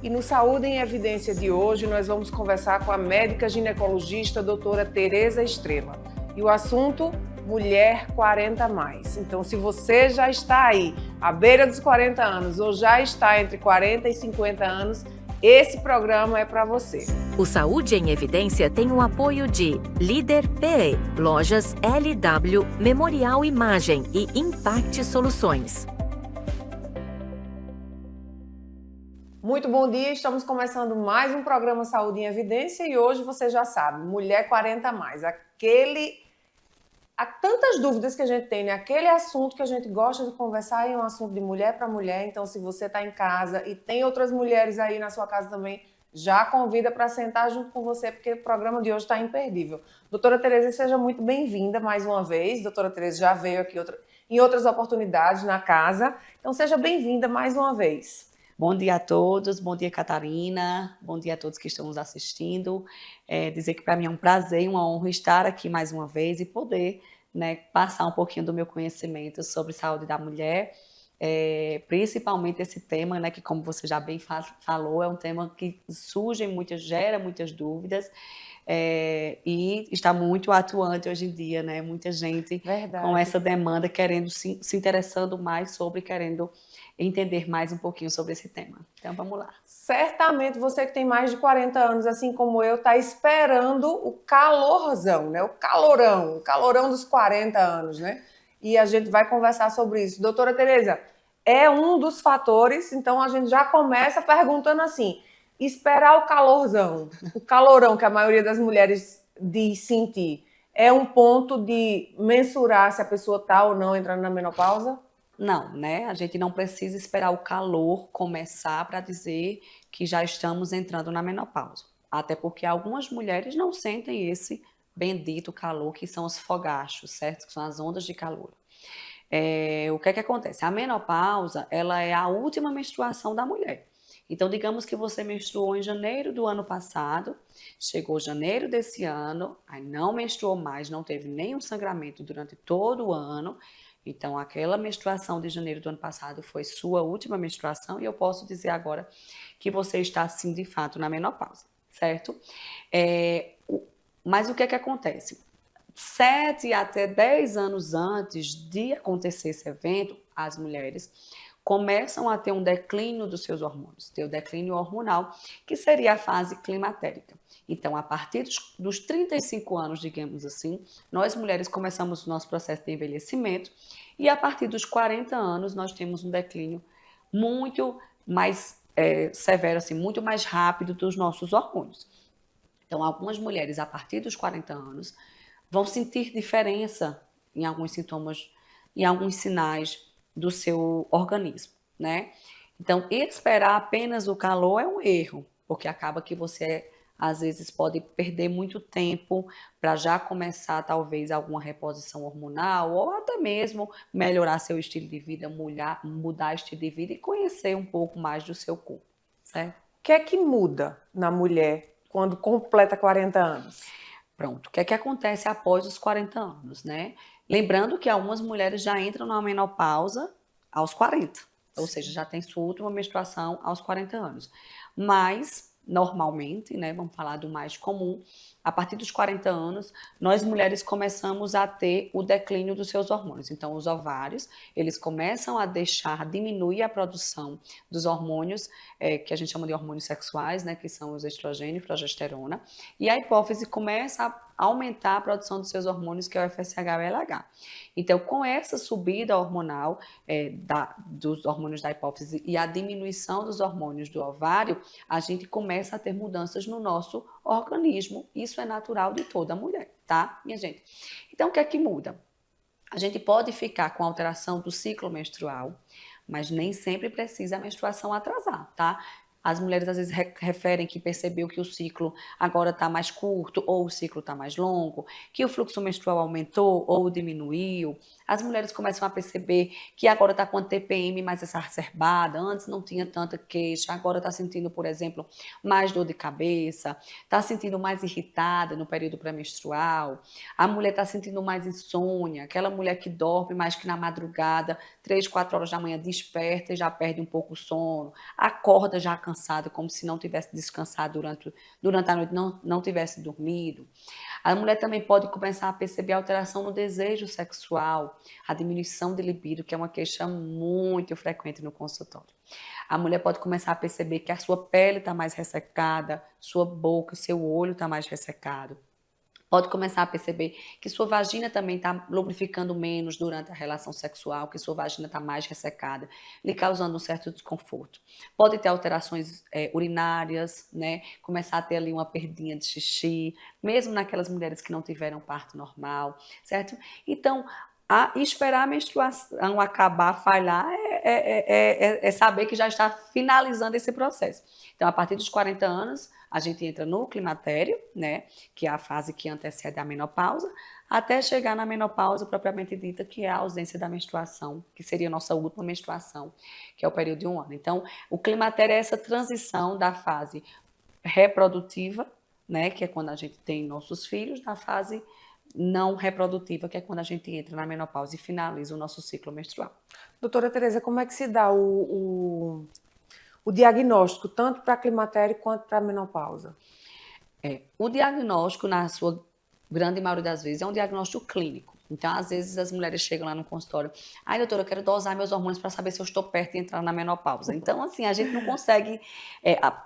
E no Saúde em Evidência de hoje, nós vamos conversar com a médica ginecologista doutora Tereza Estrela. E o assunto, mulher 40+. Então, se você já está aí, à beira dos 40 anos, ou já está entre 40 e 50 anos, esse programa é para você. O Saúde em Evidência tem o apoio de Líder PE, Lojas LW, Memorial Imagem e Impact Soluções. Muito bom dia, estamos começando mais um programa Saúde em Evidência e hoje você já sabe, mulher 40+. Há tantas dúvidas que a gente tem, né? Aquele assunto que a gente gosta de conversar é um assunto de mulher para mulher, então se você está em casa e tem outras mulheres aí na sua casa também, já convida para sentar junto com você, porque o programa de hoje está imperdível. Doutora Tereza, seja muito bem-vinda mais uma vez. Doutora Tereza já veio aqui em outras oportunidades na casa, então seja bem-vinda mais uma vez. Bom dia a todos, bom dia Catarina, bom dia a todos que estão nos assistindo. Dizer que para mim é um prazer e uma honra estar aqui mais uma vez e poder, passar um pouquinho do meu conhecimento sobre saúde da mulher, principalmente esse tema, que como você já bem falou, é um tema que gera muitas dúvidas e está muito atuante hoje em dia, muita gente com essa demanda querendo se interessando mais sobre, querendo entender mais um pouquinho sobre esse tema. Então, vamos lá. Certamente você que tem mais de 40 anos, assim como eu, está esperando o calorzão, o calorão dos 40 anos, E a gente vai conversar sobre isso. Doutora Tereza, é um dos fatores, então a gente já começa perguntando assim, esperar o calorão que a maioria das mulheres diz sentir, é um ponto de mensurar se a pessoa está ou não entrando na menopausa? Não, A gente não precisa esperar o calor começar para dizer que já estamos entrando na menopausa. Até porque algumas mulheres não sentem esse bendito calor, que são os fogachos, certo? Que são as ondas de calor. O que acontece? A menopausa, ela é a última menstruação da mulher. Então, digamos que você menstruou em janeiro do ano passado, chegou janeiro desse ano, aí não menstruou mais, não teve nenhum sangramento durante todo o ano. Então, aquela menstruação de janeiro do ano passado foi sua última menstruação e eu posso dizer agora que você está, sim, de fato, na menopausa, certo? Mas o que acontece? 7 até 10 anos antes de acontecer esse evento, as mulheres começam a ter um declínio dos seus hormônios, ter o declínio hormonal, que seria a fase climatérica. Então, a partir dos 35 anos, digamos assim, nós mulheres começamos o nosso processo de envelhecimento e a partir dos 40 anos nós temos um declínio muito mais severo, assim, muito mais rápido dos nossos hormônios. Então, algumas mulheres, a partir dos 40 anos, vão sentir diferença em alguns sintomas, em alguns sinais do seu organismo, Então, esperar apenas o calor é um erro, porque acaba que você, às vezes, pode perder muito tempo para já começar, talvez, alguma reposição hormonal ou até mesmo melhorar seu estilo de vida, mudar estilo de vida e conhecer um pouco mais do seu corpo, certo? O que é que muda na mulher quando completa 40 anos? Pronto, o que acontece após os 40 anos, Lembrando que algumas mulheres já entram na menopausa aos 40, ou seja, já tem sua última menstruação aos 40 anos. Mas, normalmente, vamos falar do mais comum, a partir dos 40 anos, nós mulheres começamos a ter o declínio dos seus hormônios. Então, os ovários, eles começam a diminuir a produção dos hormônios, que a gente chama de hormônios sexuais, que são os estrogênio e progesterona, e a hipófise começa a aumentar a produção dos seus hormônios, que é o FSH e o LH. Então, com essa subida hormonal dos hormônios da hipófise e a diminuição dos hormônios do ovário, a gente começa a ter mudanças no nosso organismo. Isso é natural de toda mulher, tá, minha gente? Então, o que é que muda? A gente pode ficar com alteração do ciclo menstrual, mas nem sempre precisa a menstruação atrasar, tá? As mulheres às vezes referem que percebeu que o ciclo agora está mais curto ou o ciclo está mais longo, que o fluxo menstrual aumentou ou diminuiu. As mulheres começam a perceber que agora está com a TPM mais exacerbada, antes não tinha tanta queixa, agora está sentindo, por exemplo, mais dor de cabeça, está sentindo mais irritada no período pré-menstrual, a mulher está sentindo mais insônia, aquela mulher que dorme mais que na madrugada, 3, 4 horas da manhã desperta e já perde um pouco o sono, acorda já cansada, como se não tivesse descansado durante a noite, não tivesse dormido. A mulher também pode começar a perceber alteração no desejo sexual, a diminuição de libido, que é uma queixa muito frequente no consultório. A mulher pode começar a perceber que a sua pele está mais ressecada, sua boca, seu olho está mais ressecado. Pode começar a perceber que sua vagina também está lubrificando menos durante a relação sexual, que sua vagina está mais ressecada, lhe causando um certo desconforto. Pode ter alterações urinárias, né? Começar a ter ali uma perdinha de xixi, mesmo naquelas mulheres que não tiveram parto normal, certo? Então, esperar a menstruação acabar, falhar, é saber que já está finalizando esse processo. Então, a partir dos 40 anos, a gente entra no climatério, né, que é a fase que antecede a menopausa, até chegar na menopausa propriamente dita, que é a ausência da menstruação, que seria a nossa última menstruação, que é o período de 1 ano. Então, o climatério é essa transição da fase reprodutiva, né, que é quando a gente tem nossos filhos, da fase não reprodutiva, que é quando a gente entra na menopausa e finaliza o nosso ciclo menstrual. Doutora Tereza, como é que se dá o diagnóstico, tanto para climatério quanto para menopausa? O diagnóstico, na sua grande maioria das vezes, é um diagnóstico clínico. Então, às vezes, as mulheres chegam lá no consultório, ai, doutora, eu quero dosar meus hormônios para saber se eu estou perto de entrar na menopausa. Então, assim, a gente não consegue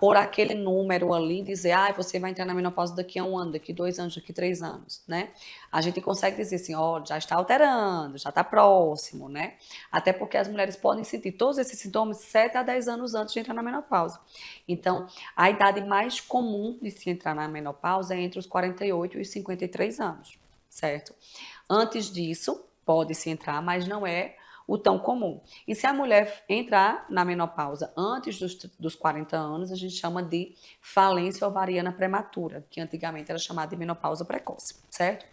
pôr aquele número ali e dizer, ai, você vai entrar na menopausa daqui a 1 ano, daqui 2 anos, daqui 3 anos, né? A gente consegue dizer assim, ó, já está alterando, já está próximo, né? Até porque as mulheres podem sentir todos esses sintomas 7 a 10 anos antes de entrar na menopausa. Então, a idade mais comum de se entrar na menopausa é entre os 48 e os 53 anos, certo? Antes disso, pode-se entrar, mas não é o tão comum. E se a mulher entrar na menopausa antes dos 40 anos, a gente chama de falência ovariana prematura, que antigamente era chamada de menopausa precoce, certo?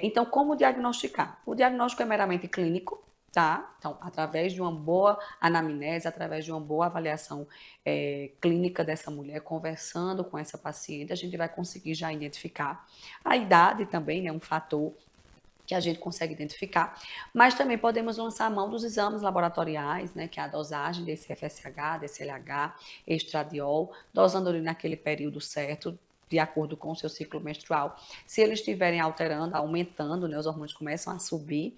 Então, como diagnosticar? O diagnóstico é meramente clínico, tá? Então, através de uma boa anamnese, através de uma boa avaliação clínica dessa mulher, conversando com essa paciente, a gente vai conseguir já identificar. A idade também, né, um fator que a gente consegue identificar, mas também podemos lançar a mão dos exames laboratoriais, né, que é a dosagem desse FSH, desse LH, estradiol, dosando ali naquele período certo, de acordo com o seu ciclo menstrual. Se eles estiverem alterando, aumentando, né, os hormônios começam a subir,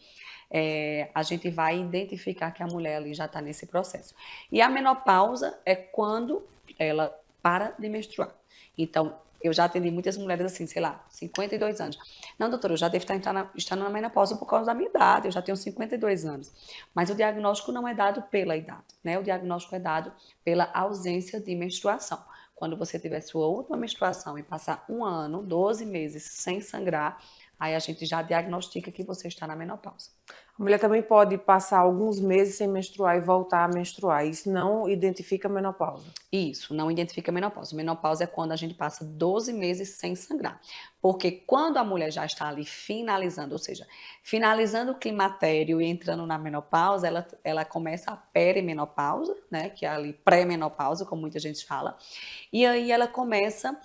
a gente vai identificar que a mulher ali já está nesse processo. E a menopausa é quando ela para de menstruar. Então, eu já atendi muitas mulheres assim, sei lá, 52 anos. Não, doutora, eu já devo estar na menopausa por causa da minha idade, eu já tenho 52 anos. Mas o diagnóstico não é dado pela idade, né? O diagnóstico é dado pela ausência de menstruação. Quando você tiver sua última menstruação e passar 1 ano, 12 meses sem sangrar, aí a gente já diagnostica que você está na menopausa. A mulher também pode passar alguns meses sem menstruar e voltar a menstruar. Isso não identifica menopausa. Isso, não identifica menopausa. Menopausa é quando a gente passa 12 meses sem sangrar. Porque quando a mulher já está ali finalizando, ou seja, finalizando o climatério e entrando na menopausa, ela começa a perimenopausa, né, que é ali pré-menopausa, como muita gente fala, e aí ela começa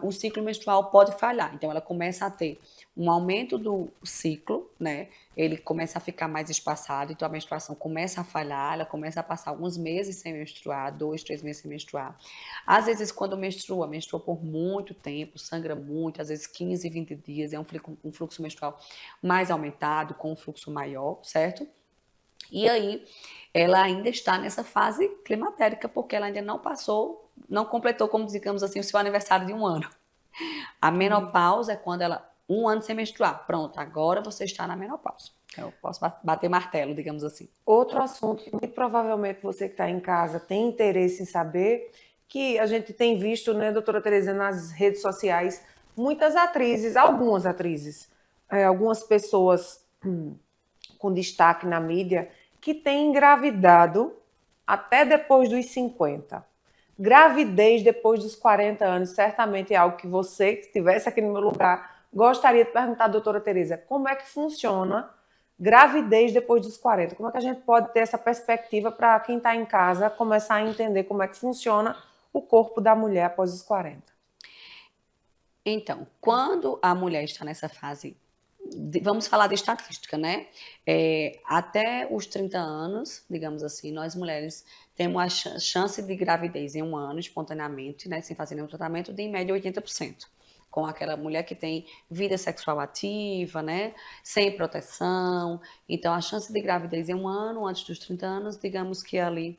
o ciclo menstrual pode falhar. Então, ela começa a ter um aumento do ciclo, né? Ele começa a ficar mais espaçado, então a menstruação começa a falhar, ela começa a passar alguns meses sem menstruar, 2, 3 meses sem menstruar. Às vezes, quando menstrua por muito tempo, sangra muito, às vezes 15, 20 dias, é um fluxo menstrual mais aumentado, com um fluxo maior, certo? E aí, ela ainda está nessa fase climatérica, porque ela ainda não completou, como digamos assim, o seu aniversário de 1 ano. A menopausa é quando ela 1 ano sem menstruar. Pronto, agora você está na menopausa. Eu posso bater martelo, digamos assim. Outro assunto que muito provavelmente você que está em casa tem interesse em saber, que a gente tem visto, né, doutora Tereza, nas redes sociais, muitas atrizes, algumas atrizes, algumas pessoas com destaque na mídia, que têm engravidado até depois dos 50. Gravidez depois dos 40 anos certamente é algo que você, que estivesse aqui no meu lugar, gostaria de perguntar à doutora Tereza, como é que funciona gravidez depois dos 40? Como é que a gente pode ter essa perspectiva para quem está em casa começar a entender como é que funciona o corpo da mulher após os 40? Então, quando a mulher está nessa fase, vamos falar de estatística, né? Até os 30 anos, digamos assim, nós mulheres temos a chance de gravidez em um ano, espontaneamente, né, sem fazer nenhum tratamento, de em média 80%. Com aquela mulher que tem vida sexual ativa, né, sem proteção. Então, a chance de gravidez em um ano, antes dos 30 anos, digamos que ali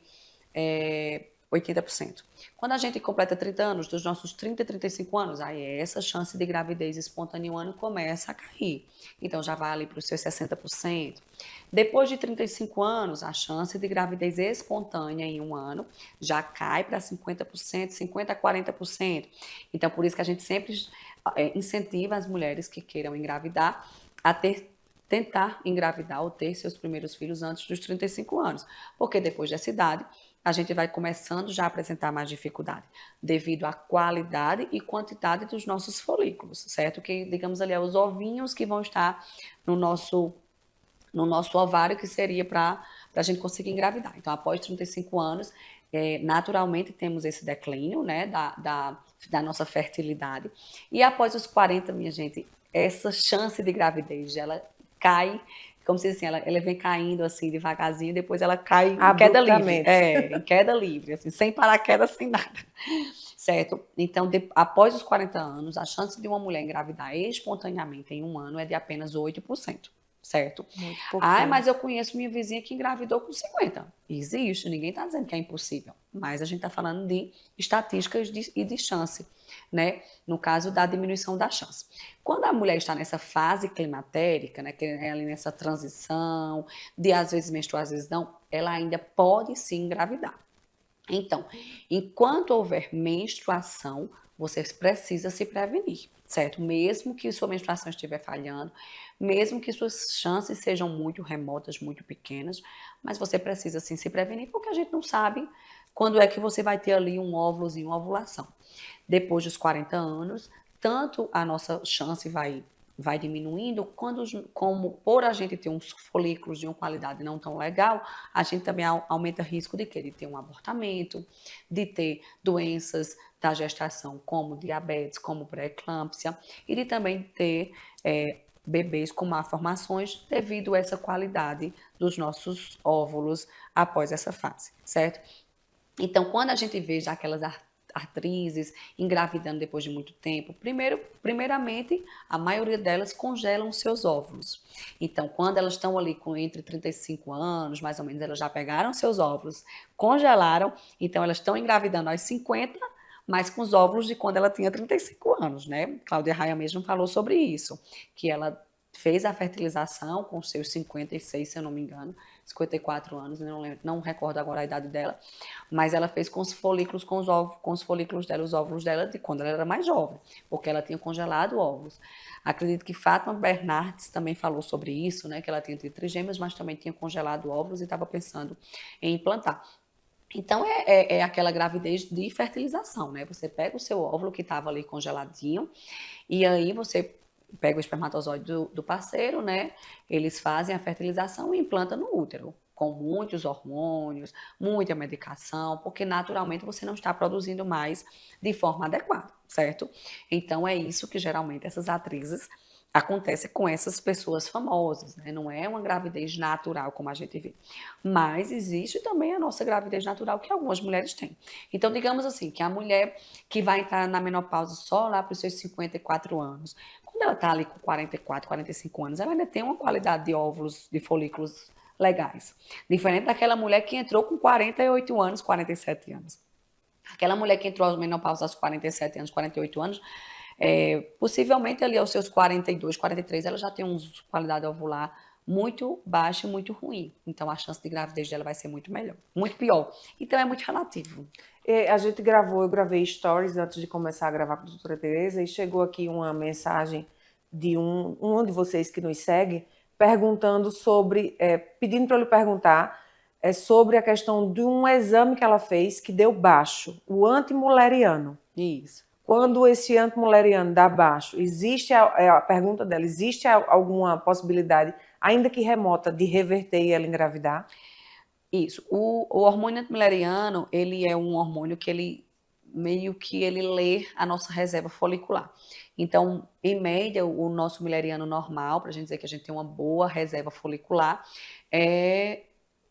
é 80%. Quando a gente completa 30 anos, dos nossos 30 e 35 anos, aí essa chance de gravidez espontânea em um ano começa a cair. Então já vai ali para os seus 60%. Depois de 35 anos, a chance de gravidez espontânea em um ano já cai para 50%, 50% a 40%. Então por isso que a gente sempre incentiva as mulheres que queiram engravidar a tentar engravidar ou ter seus primeiros filhos antes dos 35 anos. Porque depois dessa idade, a gente vai começando já a apresentar mais dificuldade, devido à qualidade e quantidade dos nossos folículos, certo? Que, digamos ali, é os ovinhos que vão estar no nosso ovário, que seria para a gente conseguir engravidar. Então, após 35 anos, naturalmente temos esse declínio, né, da nossa fertilidade. E após os 40, minha gente, essa chance de gravidez, ela cai, como se assim, ela vem caindo assim devagarzinho, depois ela cai em queda livre. Em queda livre, assim, sem paraquedas, sem nada. Certo? Então, após os 40 anos, a chance de uma mulher engravidar espontaneamente em um ano é de apenas 8%. Certo? Mas eu conheço minha vizinha que engravidou com 50. Existe, ninguém está dizendo que é impossível. Mas a gente está falando de estatísticas e de chance, né? No caso da diminuição da chance. Quando a mulher está nessa fase climatérica, né, que é ali nessa transição, de às vezes menstruar, às vezes não, ela ainda pode sim engravidar. Então, enquanto houver menstruação, você precisa se prevenir, certo? Mesmo que sua menstruação estiver falhando, mesmo que suas chances sejam muito remotas, muito pequenas, mas você precisa sim se prevenir, porque a gente não sabe quando é que você vai ter ali um óvulozinho, uma ovulação. Depois dos 40 anos, tanto a nossa chance vai diminuindo, como por a gente ter uns folículos de uma qualidade não tão legal, a gente também aumenta o risco de quê? De ter um abortamento, de ter doenças da gestação, como diabetes, como pré-eclâmpsia, e de também ter bebês com malformações devido a essa qualidade dos nossos óvulos após essa fase, certo? Então, quando a gente vê já aquelas atrizes engravidando depois de muito tempo, primeiramente, a maioria delas congelam seus óvulos. Então, quando elas estão ali com entre 35 anos, mais ou menos, elas já pegaram seus óvulos, congelaram, então elas estão engravidando aos 50, mas com os óvulos de quando ela tinha 35 anos, né? Cláudia Raia mesmo falou sobre isso, que ela fez a fertilização com seus 56, se eu não me engano, 54 anos, não recordo agora a idade dela, mas ela fez com os folículos, com os folículos dela, os óvulos dela de quando ela era mais jovem, porque ela tinha congelado óvulos. Acredito que Fátima Bernardes também falou sobre isso, né, que ela tinha trigêmeos, mas também tinha congelado óvulos e estava pensando em implantar. Então, é aquela gravidez de fertilização, né? Você pega o seu óvulo que estava ali congeladinho e aí você pega o espermatozoide do parceiro, né? Eles fazem a fertilização e implantam no útero, com muitos hormônios, muita medicação, porque naturalmente você não está produzindo mais de forma adequada, certo? Então é isso que geralmente essas atrizes acontece com essas pessoas famosas, né? Não é uma gravidez natural como a gente vê. Mas existe também a nossa gravidez natural que algumas mulheres têm. Então, digamos assim, que a mulher que vai entrar na menopausa só lá para os seus 54 anos, quando ela está ali com 44, 45 anos, ela ainda tem uma qualidade de óvulos, de folículos legais. Diferente daquela mulher que entrou com 48 anos, 47 anos. Aquela mulher que entrou na menopausa aos 47 anos, 48 anos, possivelmente ali aos seus 42, 43, ela já tem uma qualidade ovular muito baixa e muito ruim. Então, a chance de gravidez dela vai ser muito pior. Então, é muito relativo. Eu gravei stories antes de começar a gravar com a doutora Tereza e chegou aqui uma mensagem de um de vocês que nos segue, perguntando sobre, pedindo para eu lhe perguntar sobre a questão de um exame que ela fez que deu baixo, o antimuleriano. Isso. quando esse antimuleriano dá baixo, existe a pergunta dela, existe alguma possibilidade, ainda que remota, de reverter e ela engravidar? Isso. O hormônio antimileriano, ele é um hormônio que ele meio que ele lê a nossa reserva folicular. Então, em média, o nosso mileriano normal, para a gente dizer que a gente tem uma boa reserva folicular, é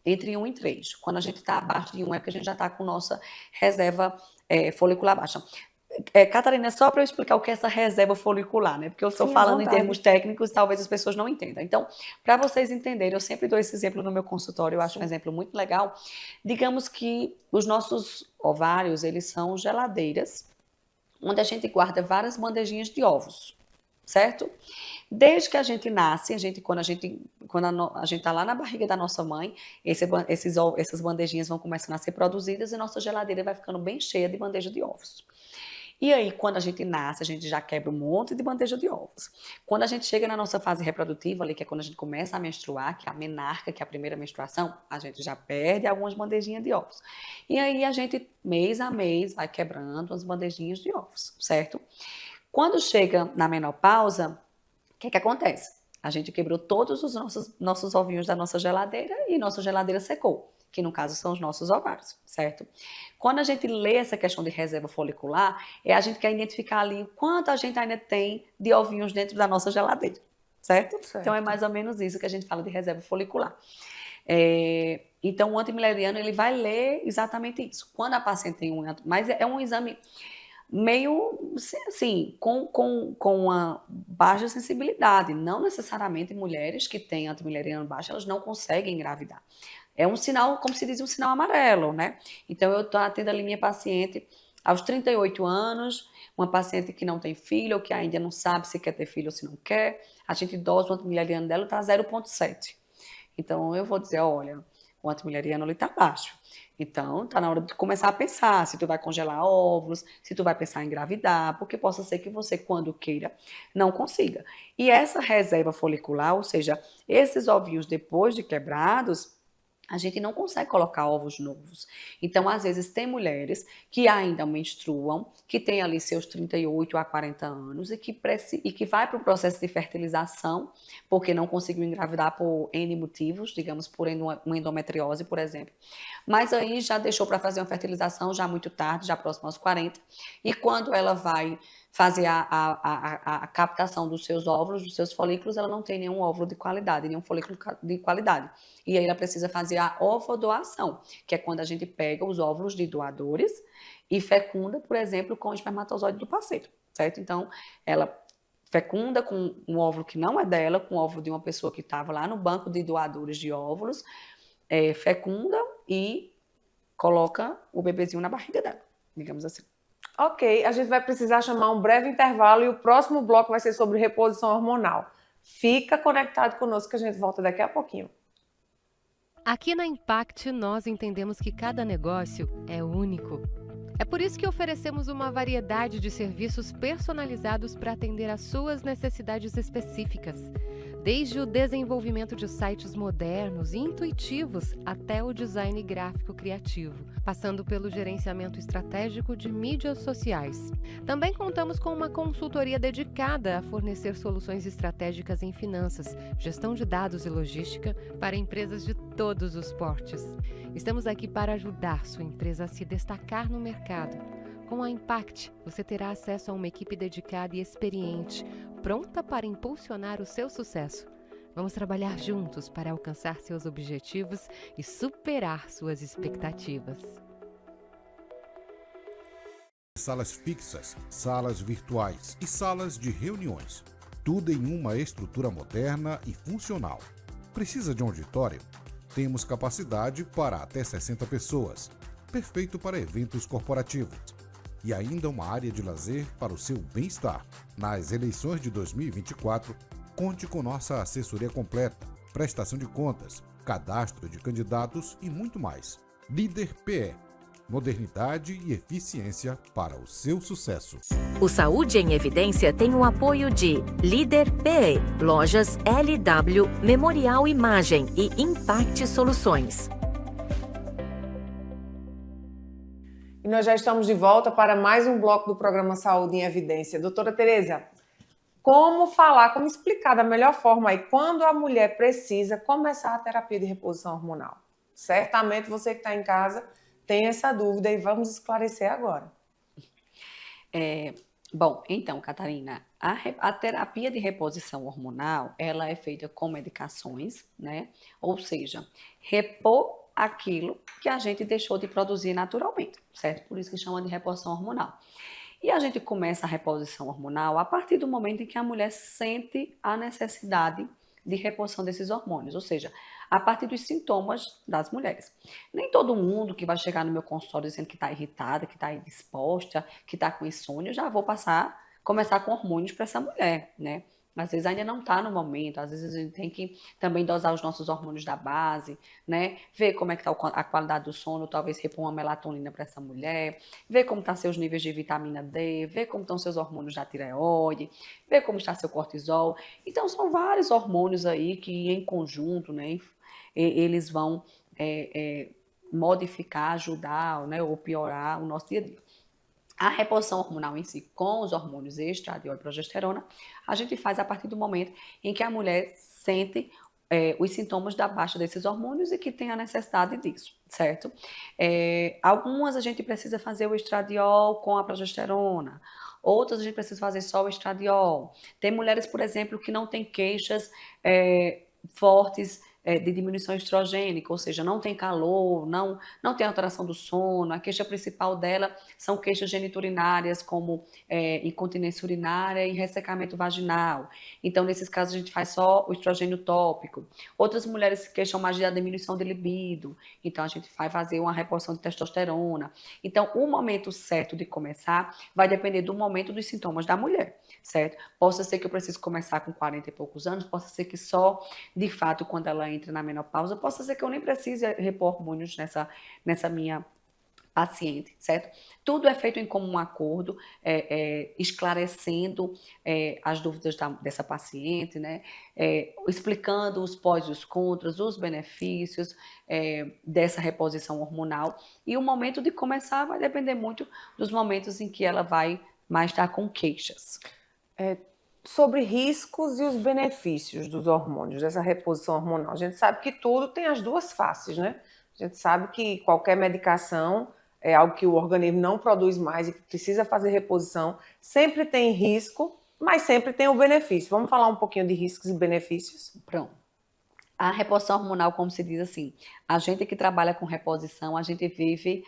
entre 1 e 3. Quando a gente está abaixo de 1, é porque a gente já está com nossa reserva folicular baixa. Catarina, só para eu explicar o que é essa reserva folicular, né? Porque eu estou falando em termos técnicos, talvez as pessoas não entendam. Então, para vocês entenderem, eu sempre dou esse exemplo no meu consultório, eu acho um exemplo muito legal. Digamos que os nossos ovários, eles são geladeiras, onde a gente guarda várias bandejinhas de ovos, certo? Desde que a gente nasce, quando a gente está lá na barriga da nossa mãe, essas bandejinhas vão começando a ser produzidas e nossa geladeira vai ficando bem cheia de bandeja de ovos. E aí, quando a gente nasce, a gente já quebra um monte de bandeja de ovos. Quando a gente chega na nossa fase reprodutiva, ali, que é quando a gente começa a menstruar, que é a menarca, que é a primeira menstruação, a gente já perde algumas bandejinhas de ovos. E aí, a gente, mês a mês, vai quebrando as bandejinhas de ovos, certo? Quando chega na menopausa, o que acontece? A gente quebrou todos os nossos ovinhos da nossa geladeira e nossa geladeira secou, que no caso são os nossos ovários, certo? Quando a gente lê essa questão de reserva folicular, a gente quer identificar ali o quanto a gente ainda tem de ovinhos dentro da nossa geladeira, certo? Então é mais ou menos isso que a gente fala de reserva folicular. Então o antimileriano, ele vai ler exatamente isso. Quando a paciente tem mas é um exame meio, assim, com uma baixa sensibilidade. Não necessariamente mulheres que têm antimileriano baixo, elas não conseguem engravidar. É um sinal, como se diz, um sinal amarelo, né? Então, eu estou atendendo ali minha paciente aos 38 anos, uma paciente que não tem filho, ou que ainda não sabe se quer ter filho ou se não quer. A gente dosa o antimileriano dela está 0,7. Então, eu vou dizer, olha, o antimileriano está baixo. Então, está na hora de começar a pensar se tu vai congelar óvulos, se tu vai pensar em engravidar, porque possa ser que você, quando queira, não consiga. E essa reserva folicular, ou seja, esses ovinhos depois de quebrados, a gente não consegue colocar ovos novos. Então, às vezes, tem mulheres que ainda menstruam, que têm ali seus 38 a 40 anos e que vai para o processo de fertilização, porque não conseguiu engravidar por N motivos, digamos, por uma endometriose, por exemplo. Mas aí já deixou para fazer uma fertilização já muito tarde, já próximo aos 40. E quando ela vai fazer a captação dos seus óvulos, dos seus folículos, ela não tem nenhum óvulo de qualidade, nenhum folículo de qualidade. E aí ela precisa fazer a ovodoação, que é quando a gente pega os óvulos de doadores e fecunda, por exemplo, com o espermatozoide do parceiro, certo? Então, ela fecunda com um óvulo que não é dela, com o óvulo de uma pessoa que estava lá no banco de doadores de óvulos, fecunda e coloca o bebezinho na barriga dela, digamos assim. Ok, a gente vai precisar chamar um breve intervalo e o próximo bloco vai ser sobre reposição hormonal. Fica conectado conosco que a gente volta daqui a pouquinho. Aqui na Impact, nós entendemos que cada negócio é único. É por isso que oferecemos uma variedade de serviços personalizados para atender às suas necessidades específicas. Desde o desenvolvimento de sites modernos e intuitivos até o design gráfico criativo, passando pelo gerenciamento estratégico de mídias sociais. Também contamos com uma consultoria dedicada a fornecer soluções estratégicas em finanças, gestão de dados e logística para empresas de todos os portes. Estamos aqui para ajudar sua empresa a se destacar no mercado. Com a Impact, você terá acesso a uma equipe dedicada e experiente, pronta para impulsionar o seu sucesso. Vamos trabalhar juntos para alcançar seus objetivos e superar suas expectativas. Salas fixas, salas virtuais e salas de reuniões. Tudo em uma estrutura moderna e funcional. Precisa de um auditório? Temos capacidade para até 60 pessoas. Perfeito para eventos corporativos. E ainda uma área de lazer para o seu bem-estar. Nas eleições de 2024, conte com nossa assessoria completa, prestação de contas, cadastro de candidatos e muito mais. Líder PE. Modernidade e eficiência para o seu sucesso. O Saúde em Evidência tem o apoio de Líder PE, Lojas LW, Memorial Imagem e Impact Soluções. E nós já estamos de volta para mais um bloco do programa Saúde em Evidência. Doutora Tereza, como falar, como explicar da melhor forma aí quando a mulher precisa começar a terapia de reposição hormonal? Certamente você que está em casa tem essa dúvida e vamos esclarecer agora. Bom, então, Catarina, a terapia de reposição hormonal, ela é feita com medicações, né? Ou seja, repor aquilo que a gente deixou de produzir naturalmente, certo? Por isso que chama de reposição hormonal. E a gente começa a reposição hormonal a partir do momento em que a mulher sente a necessidade de reposição desses hormônios, ou seja, a partir dos sintomas das mulheres. Nem todo mundo que vai chegar no meu consultório dizendo que está irritada, que está indisposta, que está com insônia, já vou começar com hormônios para essa mulher, né? Às vezes ainda não está no momento, às vezes a gente tem que também dosar os nossos hormônios da base, né? Ver como é que está a qualidade do sono, talvez repor uma melatonina para essa mulher, ver como estão seus níveis de vitamina D, ver como estão seus hormônios da tireoide, ver como está seu cortisol. Então são vários hormônios aí que em conjunto, né, eles vão modificar, ajudar, né, ou piorar o nosso dia a dia. A reposição hormonal em si, com os hormônios estradiol e progesterona, a gente faz a partir do momento em que a mulher sente os sintomas da baixa desses hormônios e que tem a necessidade disso, certo? Algumas a gente precisa fazer o estradiol com a progesterona, outras a gente precisa fazer só o estradiol. Tem mulheres, por exemplo, que não têm queixas fortes de diminuição estrogênica, ou seja, não tem calor, não tem alteração do sono, a queixa principal dela são queixas geniturinárias, como incontinência urinária e ressecamento vaginal. Então, nesses casos, a gente faz só o estrogênio tópico. Outras mulheres se queixam mais da diminuição de libido, então a gente vai fazer uma reposição de testosterona. Então, o momento certo de começar vai depender do momento dos sintomas da mulher, certo? Possa ser que eu precise começar com 40 e poucos anos, possa ser que só, de fato, quando ela entra na menopausa, possa ser que eu nem precise repor hormônios nessa minha paciente, certo? Tudo é feito em comum acordo, esclarecendo as dúvidas dessa paciente, né? Explicando os pós e os contras, os benefícios dessa reposição hormonal. E o momento de começar vai depender muito dos momentos em que ela vai mais estar com queixas. Sobre riscos e os benefícios dos hormônios, dessa reposição hormonal. A gente sabe que tudo tem as duas faces, né? A gente sabe que qualquer medicação é algo que o organismo não produz mais e que precisa fazer reposição. Sempre tem risco, mas sempre tem o benefício. Vamos falar um pouquinho de riscos e benefícios? Pronto. A reposição hormonal, como se diz assim, a gente que trabalha com reposição, a gente vive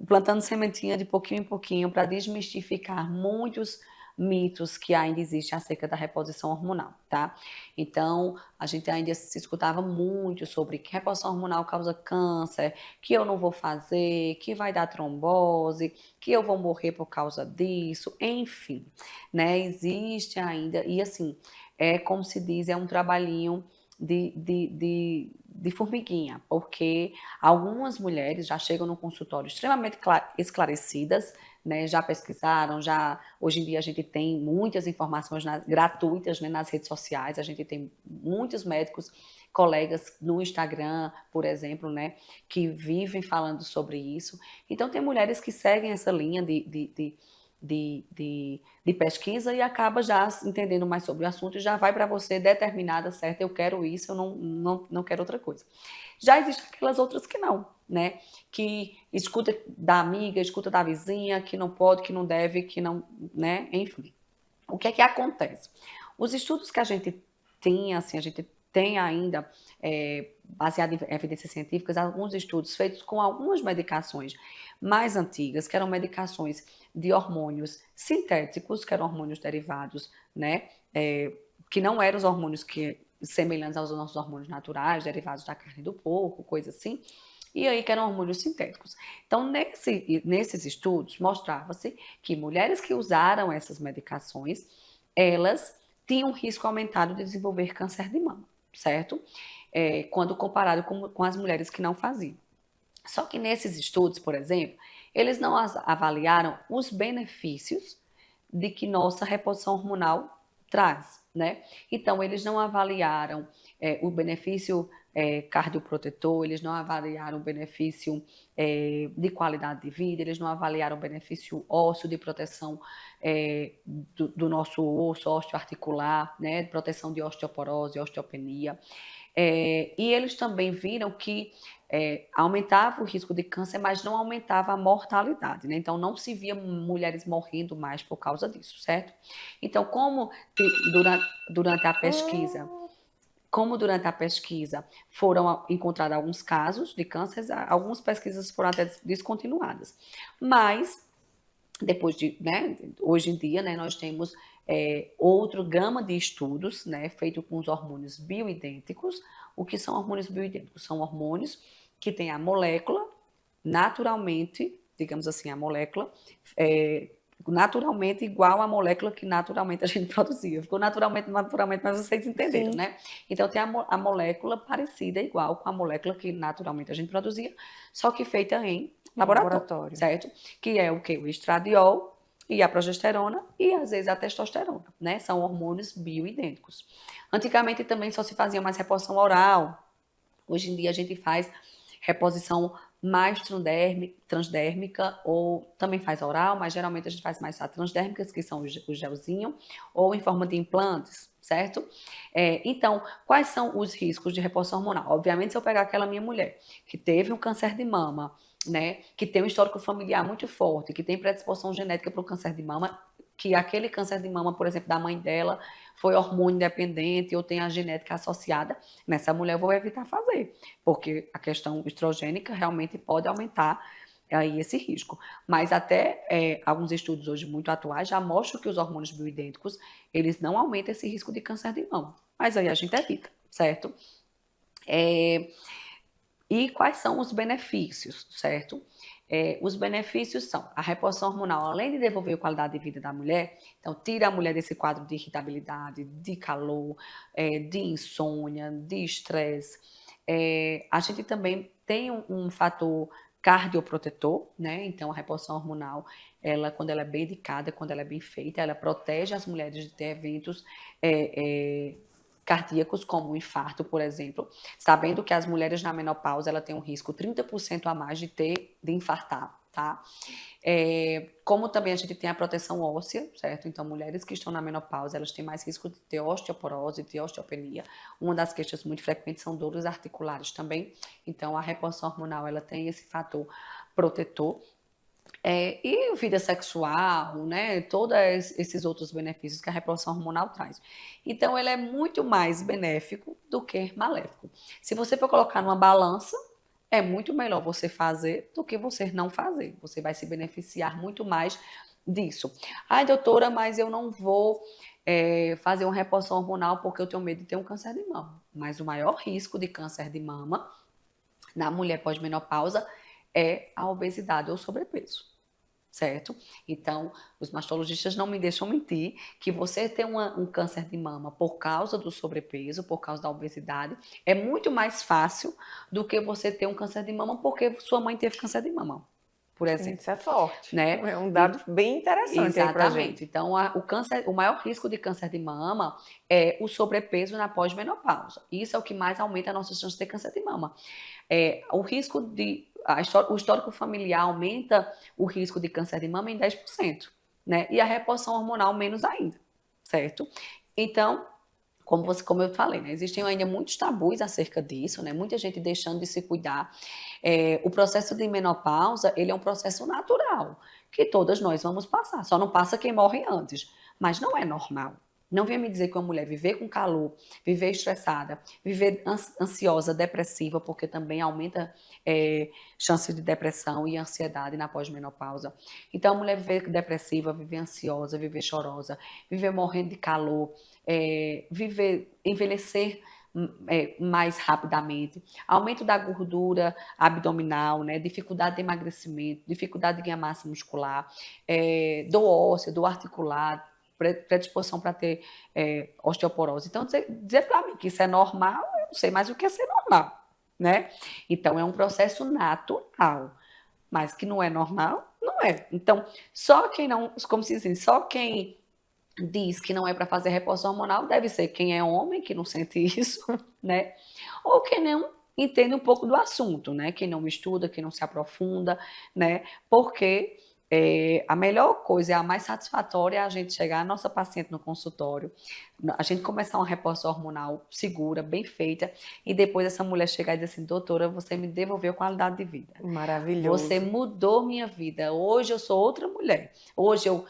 plantando sementinha de pouquinho em pouquinho para desmistificar muitos mitos que ainda existem acerca da reposição hormonal, tá? Então, a gente ainda se escutava muito sobre que reposição hormonal causa câncer, que eu não vou fazer, que vai dar trombose, que eu vou morrer por causa disso, enfim, né? Existe ainda, e assim, como se diz, é um trabalhinho de formiguinha, porque algumas mulheres já chegam no consultório extremamente esclarecidas, né, já pesquisaram, hoje em dia a gente tem muitas informações gratuitas, né, nas redes sociais, a gente tem muitos médicos, colegas no Instagram, por exemplo, né, que vivem falando sobre isso. Então tem mulheres que seguem essa linha de pesquisa e acaba já entendendo mais sobre o assunto e já vai para você determinada, certo? Eu quero isso, eu não quero outra coisa. Já existem aquelas outras que não, né? Que escuta da amiga, escuta da vizinha, que não pode, que não deve, que não, né? Enfim. O que é que acontece? Os estudos que a gente tem, assim, a gente tem ainda, baseado em evidências científicas, alguns estudos feitos com algumas medicações mais antigas, que eram medicações de hormônios sintéticos, que eram hormônios derivados, né? Que não eram os hormônios semelhantes aos nossos hormônios naturais, derivados da carne do porco, coisa assim, e aí que eram hormônios sintéticos. Então, nesses estudos, mostrava-se que mulheres que usaram essas medicações, elas tinham um risco aumentado de desenvolver câncer de mama, certo? Quando comparado com as mulheres que não faziam. Só que nesses estudos, por exemplo, eles não avaliaram os benefícios de que nossa reposição hormonal traz, né? Então, eles não avaliaram o benefício cardioprotetor, eles não avaliaram o benefício de qualidade de vida, eles não avaliaram o benefício ósseo de proteção do nosso osso osteoarticular, né, de proteção de osteoporose, osteopenia. E eles também viram que aumentava o risco de câncer, mas não aumentava a mortalidade, né? Então, não se via mulheres morrendo mais por causa disso, certo? Então, durante a pesquisa, foram encontrados alguns casos de câncer, algumas pesquisas foram até descontinuadas, mas depois né, hoje em dia, né, nós temos outro gama de estudos, né, feito com os hormônios bioidênticos. O que são hormônios bioidênticos? São hormônios que têm a molécula naturalmente, digamos assim, a molécula naturalmente igual à molécula que naturalmente a gente produzia. Ficou naturalmente, mas vocês entenderam, né? Então tem a molécula parecida, igual com a molécula que naturalmente a gente produzia, só que feita em laboratório. Certo? Que é o quê? O estradiol e a progesterona e às vezes a testosterona, né? São hormônios bioidênticos. Antigamente também só se fazia mais reposição oral. Hoje em dia a gente faz reposição mais transdérmica, ou também faz oral, mas geralmente a gente faz mais transdérmicas, que são o gelzinho, ou em forma de implantes, certo? Então, quais são os riscos de reposição hormonal? Obviamente, se eu pegar aquela minha mulher que teve um câncer de mama, né, que tem um histórico familiar muito forte, que tem predisposição genética para o câncer de mama, que aquele câncer de mama, por exemplo, da mãe dela foi hormônio dependente ou tem a genética associada, nessa mulher eu vou evitar fazer, porque a questão estrogênica realmente pode aumentar aí esse risco. Mas até alguns estudos hoje muito atuais já mostram que os hormônios bioidênticos, eles não aumentam esse risco de câncer de mama. Mas aí a gente evita, certo? E quais são os benefícios, certo? Os benefícios são a reposição hormonal, além de devolver a qualidade de vida da mulher, então tira a mulher desse quadro de irritabilidade, de calor, de insônia, de estresse. A gente também tem um fator cardioprotetor, né? Então a reposição hormonal, quando ela é bem indicada, quando ela é bem feita, ela protege as mulheres de ter eventos cardíacos, como o infarto, por exemplo, sabendo que as mulheres na menopausa ela tem um risco 30% a mais de infartar, tá? Como também a gente tem a proteção óssea, certo? Então, mulheres que estão na menopausa, elas têm mais risco de ter osteoporose, de osteopenia. Uma das queixas muito frequentes são dores articulares também. Então, a reposição hormonal, ela tem esse fator protetor. E vida sexual, né? Todos esses outros benefícios que a reposição hormonal traz. Então, ele é muito mais benéfico do que maléfico. Se você for colocar numa balança, é muito melhor você fazer do que você não fazer. Você vai se beneficiar muito mais disso. Ai, doutora, mas eu não vou fazer uma reposição hormonal porque eu tenho medo de ter um câncer de mama. Mas o maior risco de câncer de mama na mulher pós-menopausa é a obesidade ou sobrepeso, certo? Então, os mastologistas não me deixam mentir que você ter um câncer de mama por causa do sobrepeso, por causa da obesidade, é muito mais fácil do que você ter um câncer de mama porque sua mãe teve câncer de mama, por exemplo. Isso é forte. Né? É um dado bem interessante aí pra gente. Então, o maior risco de câncer de mama é o sobrepeso na pós-menopausa. Isso é o que mais aumenta a nossa chance de ter câncer de mama. O risco o histórico familiar aumenta o risco de câncer de mama em 10%, né? E a reposição hormonal menos ainda, certo? Então, como eu falei, né? Existem ainda muitos tabus acerca disso, né? Muita gente deixando de se cuidar. O processo de menopausa, ele é um processo natural, que todas nós vamos passar, só não passa quem morre antes, mas não é normal. Não venha me dizer que uma mulher viver com calor, viver estressada, viver ansiosa, depressiva, porque também aumenta chance de depressão e ansiedade na pós-menopausa. Então, a mulher viver depressiva, viver ansiosa, viver chorosa, viver morrendo de calor, envelhecer mais rapidamente, aumento da gordura abdominal, né, dificuldade de emagrecimento, dificuldade de ganhar massa muscular, dor óssea, dor articular, predisposição para ter osteoporose. Então, dizer para mim que isso é normal, eu não sei mais o que é ser normal, né? Então, é um processo natural, mas que não é normal, não é. Então, só quem não, como se diz, só quem diz que não é para fazer reposição hormonal, deve ser quem é homem, que não sente isso, né? Ou quem não entende um pouco do assunto, né? Quem não estuda, quem não se aprofunda, né? Porque a melhor coisa, a mais satisfatória é a gente chegar, a nossa paciente no consultório, a gente começar uma reposição hormonal segura, bem feita, e depois essa mulher chegar e dizer assim, doutora, você me devolveu qualidade de vida. Maravilhoso. Você mudou minha vida. Hoje eu sou outra mulher. Hoje eu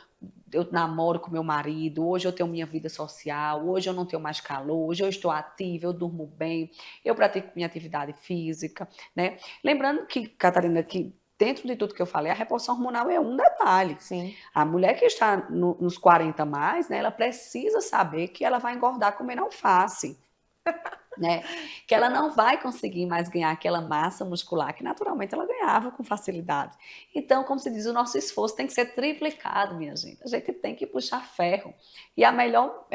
namoro com meu marido, hoje eu tenho minha vida social, hoje eu não tenho mais calor, hoje eu estou ativa, eu durmo bem, eu pratico minha atividade física, né? Lembrando que, Catarina, que dentro de tudo que eu falei, a reposição hormonal é um detalhe. Sim. A mulher que está nos 40 mais, né, ela precisa saber que ela vai engordar comendo alface. Né? Que ela não vai conseguir mais ganhar aquela massa muscular que naturalmente ela ganhava com facilidade. Então, como se diz, o nosso esforço tem que ser triplicado, minha gente. A gente tem que puxar ferro. E a melhor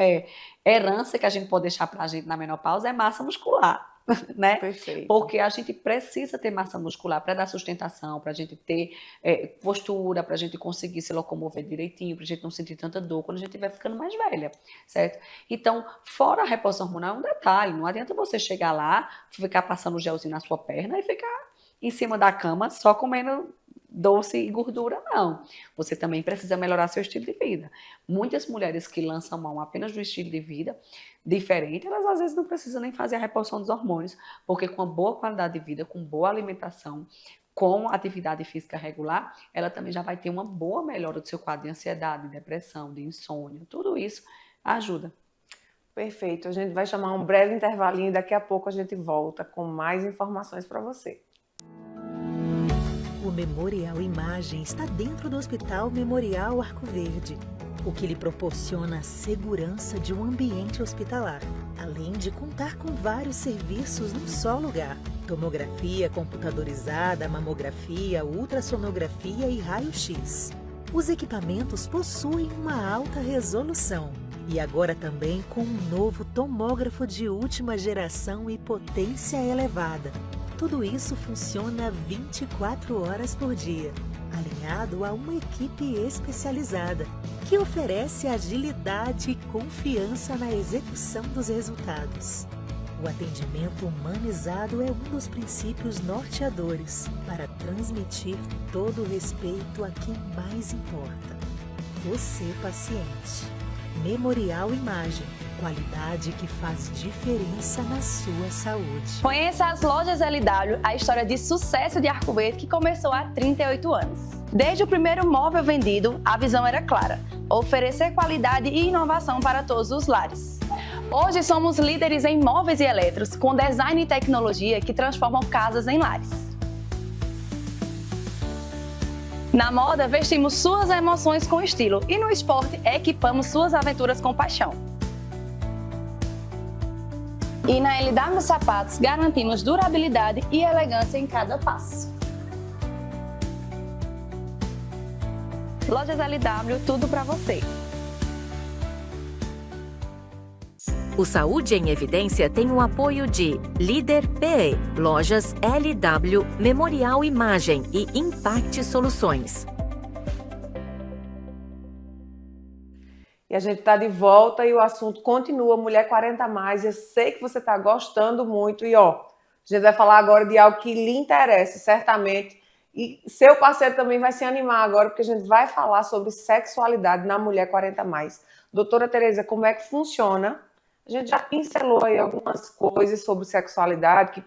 herança que a gente pode deixar para a gente na menopausa é massa muscular. Né? Perfeito. Porque a gente precisa ter massa muscular para dar sustentação, para a gente ter postura, para a gente conseguir se locomover direitinho, para a gente não sentir tanta dor quando a gente vai ficando mais velha, certo? Então, fora a reposição hormonal, é um detalhe, não adianta você chegar lá, ficar passando gelzinho na sua perna e ficar em cima da cama só comendo doce e gordura, não. Você também precisa melhorar seu estilo de vida. Muitas mulheres que lançam mão apenas do estilo de vida diferente, elas às vezes não precisam nem fazer a reposição dos hormônios, porque com uma boa qualidade de vida, com boa alimentação, com atividade física regular, ela também já vai ter uma boa melhora do seu quadro de ansiedade, de depressão, de insônia, tudo isso ajuda. Perfeito. A gente vai chamar um breve intervalinho e daqui a pouco a gente volta com mais informações para você. O Memorial Imagem está dentro do Hospital Memorial Arco Verde, o que lhe proporciona a segurança de um ambiente hospitalar, além de contar com vários serviços num só lugar: tomografia computadorizada, mamografia, ultrassonografia e raio-x. Os equipamentos possuem uma alta resolução e agora também com um novo tomógrafo de última geração e potência elevada. Tudo isso funciona 24 horas por dia, alinhado a uma equipe especializada, que oferece agilidade e confiança na execução dos resultados. O atendimento humanizado é um dos princípios norteadores para transmitir todo o respeito a quem mais importa: você, paciente. Memorial Imagem. Qualidade que faz diferença na sua saúde. Conheça as lojas LW, a história de sucesso de Arco Verde que começou há 38 anos. Desde o primeiro móvel vendido, a visão era clara: oferecer qualidade e inovação para todos os lares. Hoje somos líderes em móveis e eletros, com design e tecnologia que transformam casas em lares. Na moda, vestimos suas emoções com estilo e no esporte, equipamos suas aventuras com paixão. E na LW Sapatos, garantimos durabilidade e elegância em cada passo. Lojas LW, tudo para você. O Saúde em Evidência tem o apoio de Líder PE, Lojas LW, Memorial Imagem e Impact Soluções. E a gente está de volta e o assunto continua, Mulher 40 mais. Eu sei que você está gostando muito e a gente vai falar agora de algo que lhe interessa, certamente. E seu parceiro também vai se animar agora, porque a gente vai falar sobre sexualidade na Mulher 40 mais. Doutora Tereza, como é que funciona? A gente já pincelou aí algumas coisas sobre sexualidade, que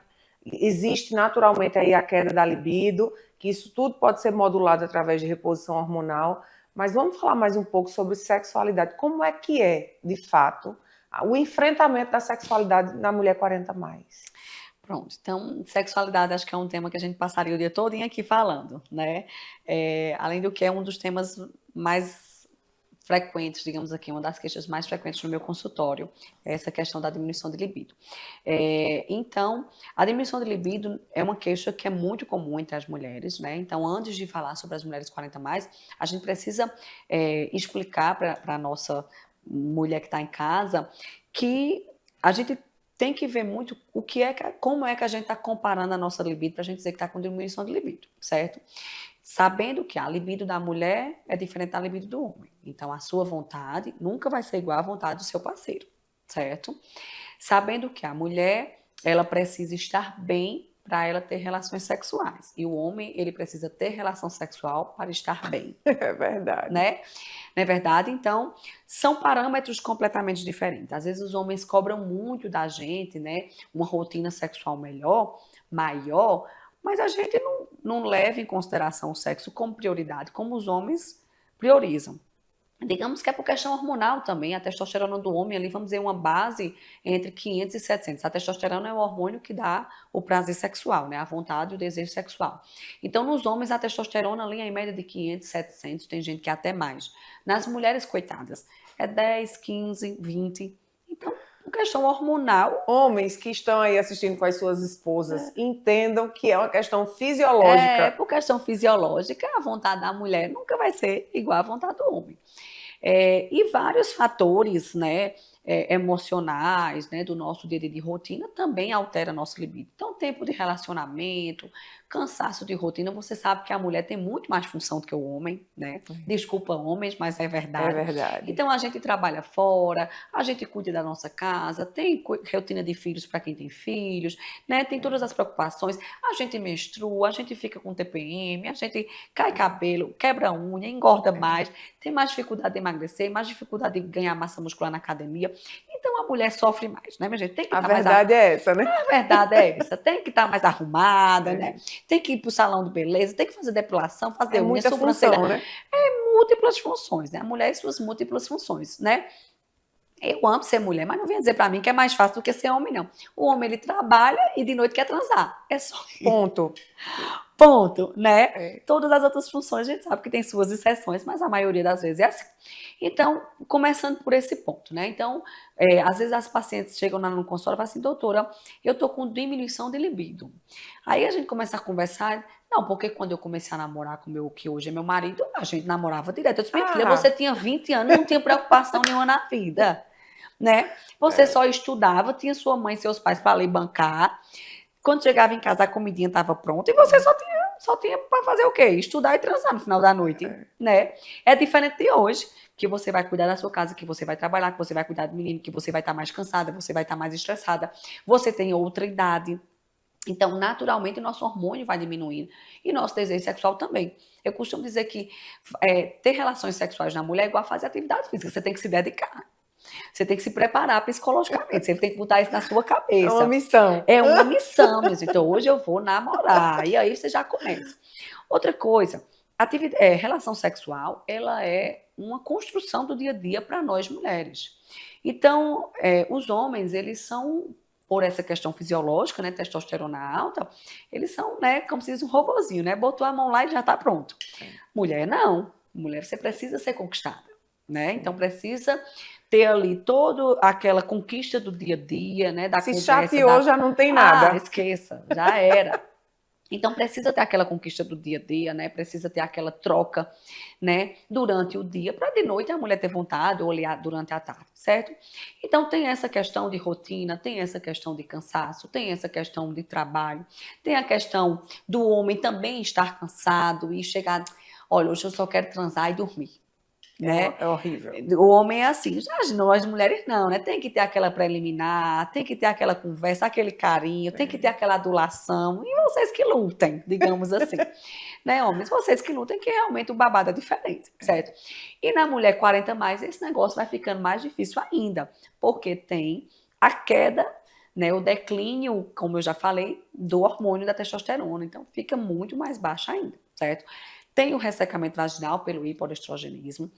existe naturalmente aí a queda da libido, que isso tudo pode ser modulado através de reposição hormonal. Mas vamos falar mais um pouco sobre sexualidade. Como é que é, de fato, o enfrentamento da sexualidade na Mulher 40 mais? Pronto, então, sexualidade acho que é um tema que a gente passaria o dia todo aqui falando, né? Além do que é um dos temas mais frequentes, digamos aqui, uma das queixas mais frequentes no meu consultório, é essa questão da diminuição de libido. Então, a diminuição de libido é uma queixa que é muito comum entre as mulheres, né? Então, antes de falar sobre as mulheres 40 mais, a gente precisa explicar para a nossa mulher que está em casa que a gente tem que ver muito como é que a gente está comparando a nossa libido para a gente dizer que está com diminuição de libido, certo? Sabendo que a libido da mulher é diferente da libido do homem. Então, a sua vontade nunca vai ser igual à vontade do seu parceiro, certo? Sabendo que a mulher, ela precisa estar bem para ela ter relações sexuais. E o homem, ele precisa ter relação sexual para estar bem. É verdade. Né? Não é verdade? Então, são parâmetros completamente diferentes. Às vezes os homens cobram muito da gente, né? Uma rotina sexual maior, mas a gente não leva em consideração o sexo como prioridade, como os homens priorizam. Digamos que é por questão hormonal também, a testosterona do homem ali, vamos dizer, uma base entre 500 e 700. A testosterona é o hormônio que dá o prazer sexual, né? A vontade e o desejo sexual. Então, nos homens, a testosterona ali é em média de 500, 700, tem gente que é até mais. Nas mulheres, coitadas, é 10, 15, 20. Então, por questão hormonal... Homens que estão aí assistindo com as suas esposas, entendam que é uma questão fisiológica. Por questão fisiológica, a vontade da mulher nunca vai ser igual à vontade do homem. E vários fatores, né, emocionais, né, do nosso dia a dia de rotina também altera nosso libido. Então, tempo de relacionamento, cansaço de rotina, você sabe que a mulher tem muito mais função do que o homem, né? Desculpa, homens, mas é verdade. É verdade. Então, a gente trabalha fora, a gente cuida da nossa casa, tem rotina de filhos para quem tem filhos, né? Tem todas as preocupações, a gente menstrua, a gente fica com TPM, a gente cai cabelo, quebra unha, engorda mais, tem mais dificuldade de emagrecer, mais dificuldade de ganhar massa muscular na academia. Então, a mulher sofre mais, né, minha gente? Tem que A verdade é essa, né? A verdade é essa. Tem que estar mais arrumada, né? Tem que ir para o salão de beleza, tem que fazer depilação, fazer unha, muita sobrancelha. função, né? Múltiplas funções, né? A mulher e suas múltiplas funções, né? Eu amo ser mulher, mas não venha dizer pra mim que é mais fácil do que ser homem, não. O homem, ele trabalha e de noite quer transar. É só isso. Ponto, né? Todas as outras funções a gente sabe que tem suas exceções, mas a maioria das vezes é assim. Então, começando por esse ponto, né? Então, às vezes as pacientes chegam no consultório e falam assim, doutora, eu tô com diminuição de libido. Aí a gente começa a conversar, não, porque quando eu comecei a namorar com o meu, que hoje é meu marido, a gente namorava direto. Eu disse, minha filha, você tinha 20 anos, não tinha preocupação nenhuma na vida, né? Você só estudava, tinha sua mãe e seus pais para lhe bancar. Quando chegava em casa, a comidinha estava pronta e você só tinha para fazer o quê? Estudar e transar no final da noite, né? É diferente de hoje, que você vai cuidar da sua casa, que você vai trabalhar, que você vai cuidar do menino, que você vai estar mais cansada, você vai estar mais estressada, você tem outra idade. Então, naturalmente, nosso hormônio vai diminuindo e nosso desejo sexual também. Eu costumo dizer que ter relações sexuais na mulher é igual a fazer atividade física, você tem que se dedicar. Você tem que se preparar psicologicamente, você tem que botar isso na sua cabeça. É uma missão. É uma missão mesmo. Então, hoje eu vou namorar. E aí você já começa. Outra coisa, relação sexual, ela é uma construção do dia a dia para nós mulheres. Então, os homens, eles são, por essa questão fisiológica, né, testosterona alta, eles são, né, como se diz, um robozinho, né? Botou a mão lá e já está pronto. Mulher, não. Mulher, você precisa ser conquistada, né? Então, precisa ter ali toda aquela conquista do dia a dia, né? Da Se conversa, chateou, já não tem nada. Esqueça, já era. Então, precisa ter aquela conquista do dia a dia, né? Precisa ter aquela troca, né? Durante o dia, para de noite a mulher ter vontade ou olhar durante a tarde, certo? Então, tem essa questão de rotina, tem essa questão de cansaço, tem essa questão de trabalho, tem a questão do homem também estar cansado e chegar, olha, hoje eu só quero transar e dormir. Né? É horrível. O homem é assim, já nós mulheres não, né? Tem que ter aquela preliminar, tem que ter aquela conversa, aquele carinho, tem que ter aquela adulação, e vocês que lutem, digamos assim, né, homens? Vocês que lutem, que realmente o babado é diferente, certo? E na mulher 40 mais, esse negócio vai ficando mais difícil ainda, porque tem a queda, né, o declínio, como eu já falei, do hormônio da testosterona, então fica muito mais baixo ainda, certo? Tem o ressecamento vaginal pelo hipoestrogenismo.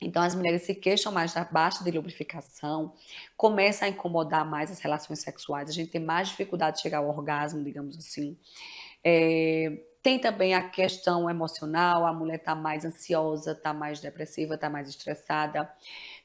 Então, as mulheres se queixam mais da baixa de lubrificação, começa a incomodar mais as relações sexuais, a gente tem mais dificuldade de chegar ao orgasmo, digamos assim. Tem também a questão emocional, a mulher está mais ansiosa, está mais depressiva, está mais estressada.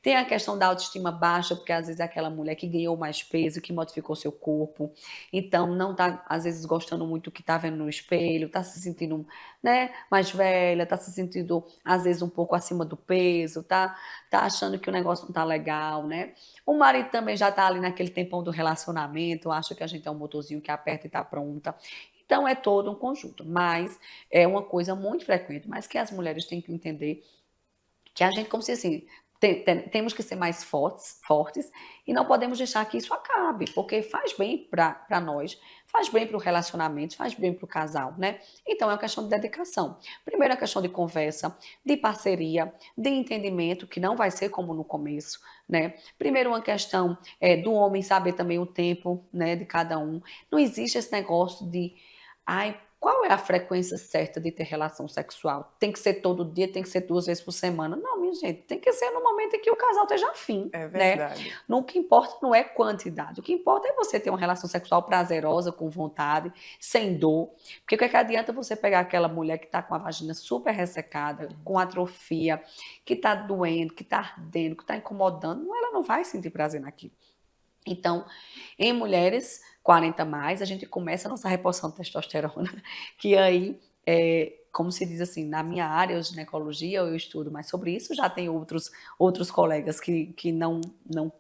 Tem a questão da autoestima baixa, porque às vezes é aquela mulher que ganhou mais peso, que modificou seu corpo, então não está, às vezes, gostando muito do que está vendo no espelho, está se sentindo, né, mais velha, está se sentindo, às vezes, um pouco acima do peso, tá achando que o negócio não está legal, né? O marido também já está ali naquele tempão do relacionamento, acha que a gente é um motorzinho que aperta e está pronta. Então, é todo um conjunto, mas é uma coisa muito frequente, mas que as mulheres têm que entender que a gente, como se assim, temos que ser mais fortes e não podemos deixar que isso acabe, porque faz bem para nós, faz bem para o relacionamento, faz bem para o casal, né? Então, é uma questão de dedicação. Primeiro, a questão de conversa, de parceria, de entendimento, que não vai ser como no começo, né? Primeiro, uma questão do homem saber também o tempo, né, de cada um. Não existe esse negócio de ai, qual é a frequência certa de ter relação sexual? Tem que ser todo dia, tem que ser 2 vezes por semana? Não, minha gente, tem que ser no momento em que o casal esteja afim, É né? verdade. O que importa não é quantidade, o que importa é você ter uma relação sexual prazerosa, com vontade, sem dor. Porque o que é que adianta você pegar aquela mulher que está com a vagina super ressecada, com atrofia, que está doendo, que está ardendo, que está incomodando, ela não vai sentir prazer naquilo. Então, em mulheres 40 mais, a gente começa a nossa reposição de testosterona, que aí, como se diz assim, na minha área, de ginecologia, eu estudo mais sobre isso, já tem outros colegas que não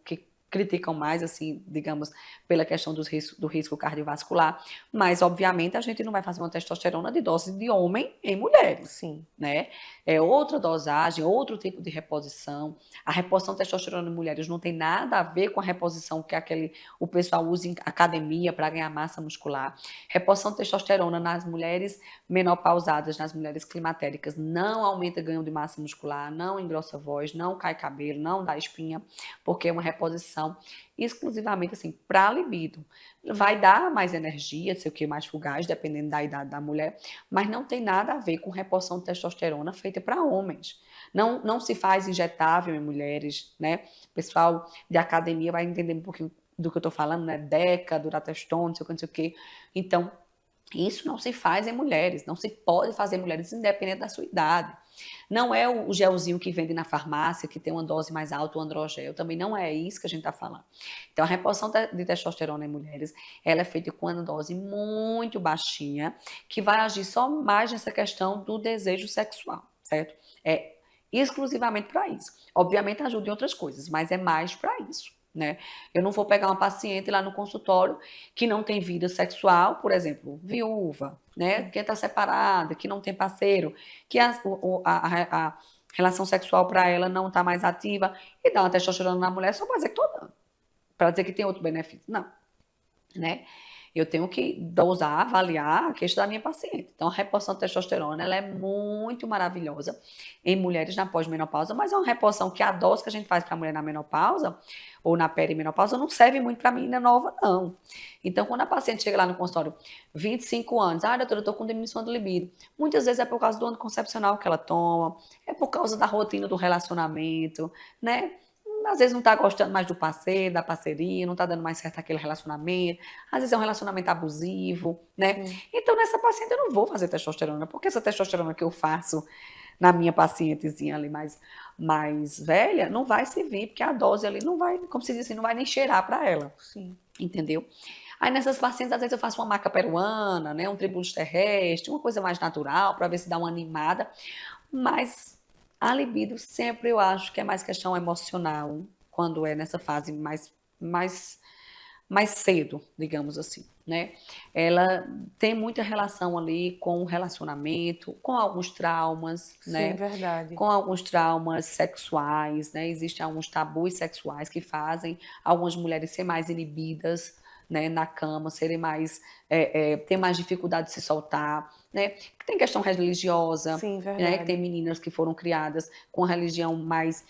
que criticam mais, assim, digamos, pela questão do risco cardiovascular, mas, obviamente, a gente não vai fazer uma testosterona de dose de homem em mulheres, Sim. né? É outra dosagem, outro tipo de reposição. A reposição de testosterona em mulheres não tem nada a ver com a reposição que o pessoal usa em academia para ganhar massa muscular. Reposição de testosterona nas mulheres menopausadas, nas mulheres climatéricas, não aumenta ganho de massa muscular, não engrossa a voz, não cai cabelo, não dá espinha, porque é uma reposição exclusivamente assim para libido. Vai dar mais energia, sei o que, mais fugaz, dependendo da idade da mulher, mas não tem nada a ver com reposição de testosterona feita para homens. Não se faz injetável em mulheres, né? O pessoal de academia vai entender um pouquinho do que eu estou falando, né? Deca, Durateston, não sei o que. Então, isso não se faz em mulheres, não se pode fazer em mulheres independente da sua idade. Não é o gelzinho que vende na farmácia, que tem uma dose mais alta, o androgel, também não é isso que a gente está falando. Então, a reposição de testosterona em mulheres, ela é feita com uma dose muito baixinha, que vai agir só mais nessa questão do desejo sexual, certo? É exclusivamente para isso. Obviamente ajuda em outras coisas, mas é mais para isso. Né? Eu não vou pegar uma paciente lá no consultório que não tem vida sexual, por exemplo, viúva, né? Que está separada, que não tem parceiro, que a relação sexual para ela não está mais ativa, e dá uma testosterona na mulher só para dizer que estou dando, para dizer que tem outro benefício. Não, né? Eu tenho que dosar, avaliar a questão da minha paciente. Então, a reposição de testosterona, ela é muito maravilhosa em mulheres na pós-menopausa, mas é uma reposição que a dose que a gente faz para a mulher na menopausa ou na perimenopausa não serve muito para a menina nova, não. Então, quando a paciente chega lá no consultório, 25 anos, doutora, eu estou com diminuição do libido. Muitas vezes é por causa do anticoncepcional que ela toma, é por causa da rotina do relacionamento, né? Às vezes não está gostando mais do parceiro, da parceria, não está dando mais certo aquele relacionamento, às vezes é um relacionamento abusivo, né? Então, nessa paciente eu não vou fazer testosterona, porque essa testosterona que eu faço na minha pacientezinha ali mais velha, não vai servir, porque a dose ali não vai, como se diz assim, não vai nem cheirar para ela. Sim. Entendeu? Aí nessas pacientes, às vezes eu faço uma maca peruana, né, um tribulus terrestre, uma coisa mais natural, para ver se dá uma animada, mas a libido sempre eu acho que é mais questão emocional, quando é nessa fase mais cedo, digamos assim, né? Ela tem muita relação ali com o relacionamento, com alguns traumas, né? Sim, verdade. Com alguns traumas sexuais, né? Existem alguns tabus sexuais que fazem algumas mulheres serem mais inibidas, né, na cama, serem mais, ter mais dificuldade de se soltar, né? Tem questão religiosa, Sim, né? verdade. Que tem meninas que foram criadas com a religião mais,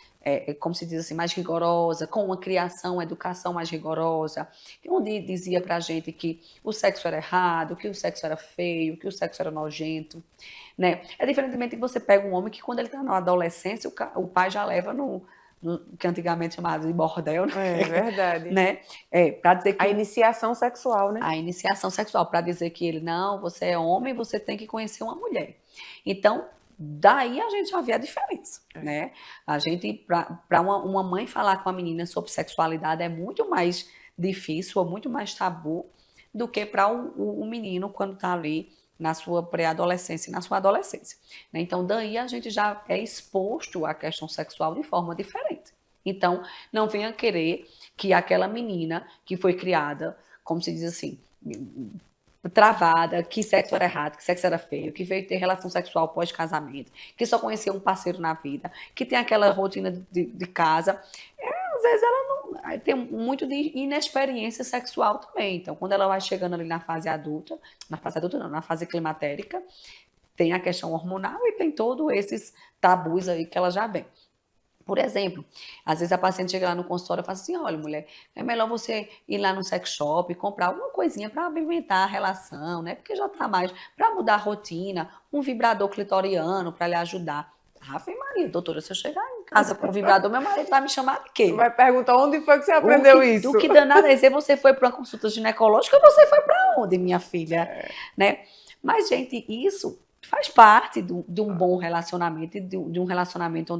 como se diz assim, mais rigorosa, com uma educação mais rigorosa, onde dizia pra gente que o sexo era errado, que o sexo era feio, que o sexo era nojento, né? É diferentemente que você pega um homem que quando ele está na adolescência, o pai já leva no que antigamente chamado de bordel, né? É verdade. Né? Para dizer que A iniciação sexual, né? a iniciação sexual, para dizer que ele, não, você é homem, você tem que conhecer uma mulher. Então, daí a gente já vê a diferença, né? A gente, para uma mãe falar com a menina sobre sexualidade é muito mais difícil, ou muito mais tabu, do que para o menino quando está ali na sua pré-adolescência e na sua adolescência, né? Então, daí a gente já é exposto à questão sexual de forma diferente. Então, não venha querer que aquela menina que foi criada, como se diz assim, travada, que sexo era errado, que sexo era feio, que veio ter relação sexual pós-casamento, que só conhecia um parceiro na vida, que tem aquela rotina de casa, às vezes ela não tem muito de inexperiência sexual também. Então, quando ela vai chegando ali na fase adulta não, na fase climatérica, tem a questão hormonal e tem todos esses tabus aí que ela já vem. Por exemplo, às vezes a paciente chega lá no consultório e fala assim, olha, mulher, é melhor você ir lá no sex shop, comprar alguma coisinha para apimentar a relação, né? Porque já tá mais, para mudar a rotina, um vibrador clitoriano para lhe ajudar. Ave Maria, doutora, se eu chegar em casa com um vibrador, meu marido vai me chamar de quê? Vai perguntar onde foi que você aprendeu isso. Do que danado é dizer, você foi para uma consulta ginecológica ou você foi para onde, minha filha? Né? Mas, gente, isso faz parte de um bom relacionamento, de um relacionamento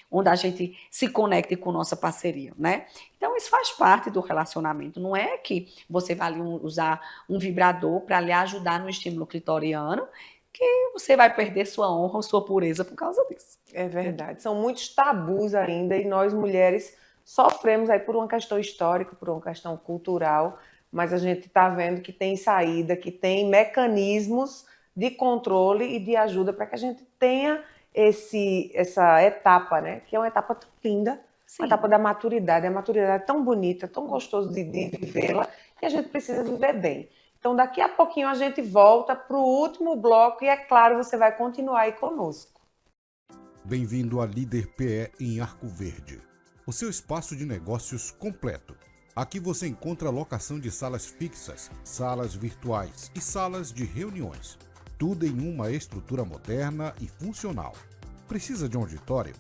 onde a gente se conecte com nossa parceria, né? Então, isso faz parte do relacionamento. Não é que você vai ali usar um vibrador para lhe ajudar no estímulo clitoriano, que você vai perder sua honra ou sua pureza por causa disso. É verdade. São muitos tabus ainda e nós, mulheres, sofremos aí por uma questão histórica, por uma questão cultural, mas a gente está vendo que tem saída, que tem mecanismos de controle e de ajuda para que a gente tenha essa etapa, né? Que é uma etapa tão linda, Sim. uma etapa da maturidade. A maturidade é tão bonita, tão gostoso de vivê-la, que a gente precisa viver bem. Então, daqui a pouquinho a gente volta para o último bloco e, é claro, você vai continuar aí conosco. Bem-vindo à Líder PE em Arco Verde, o seu espaço de negócios completo. Aqui você encontra locação de salas fixas, salas virtuais e salas de reuniões. Tudo em uma estrutura moderna e funcional. Precisa de um auditório?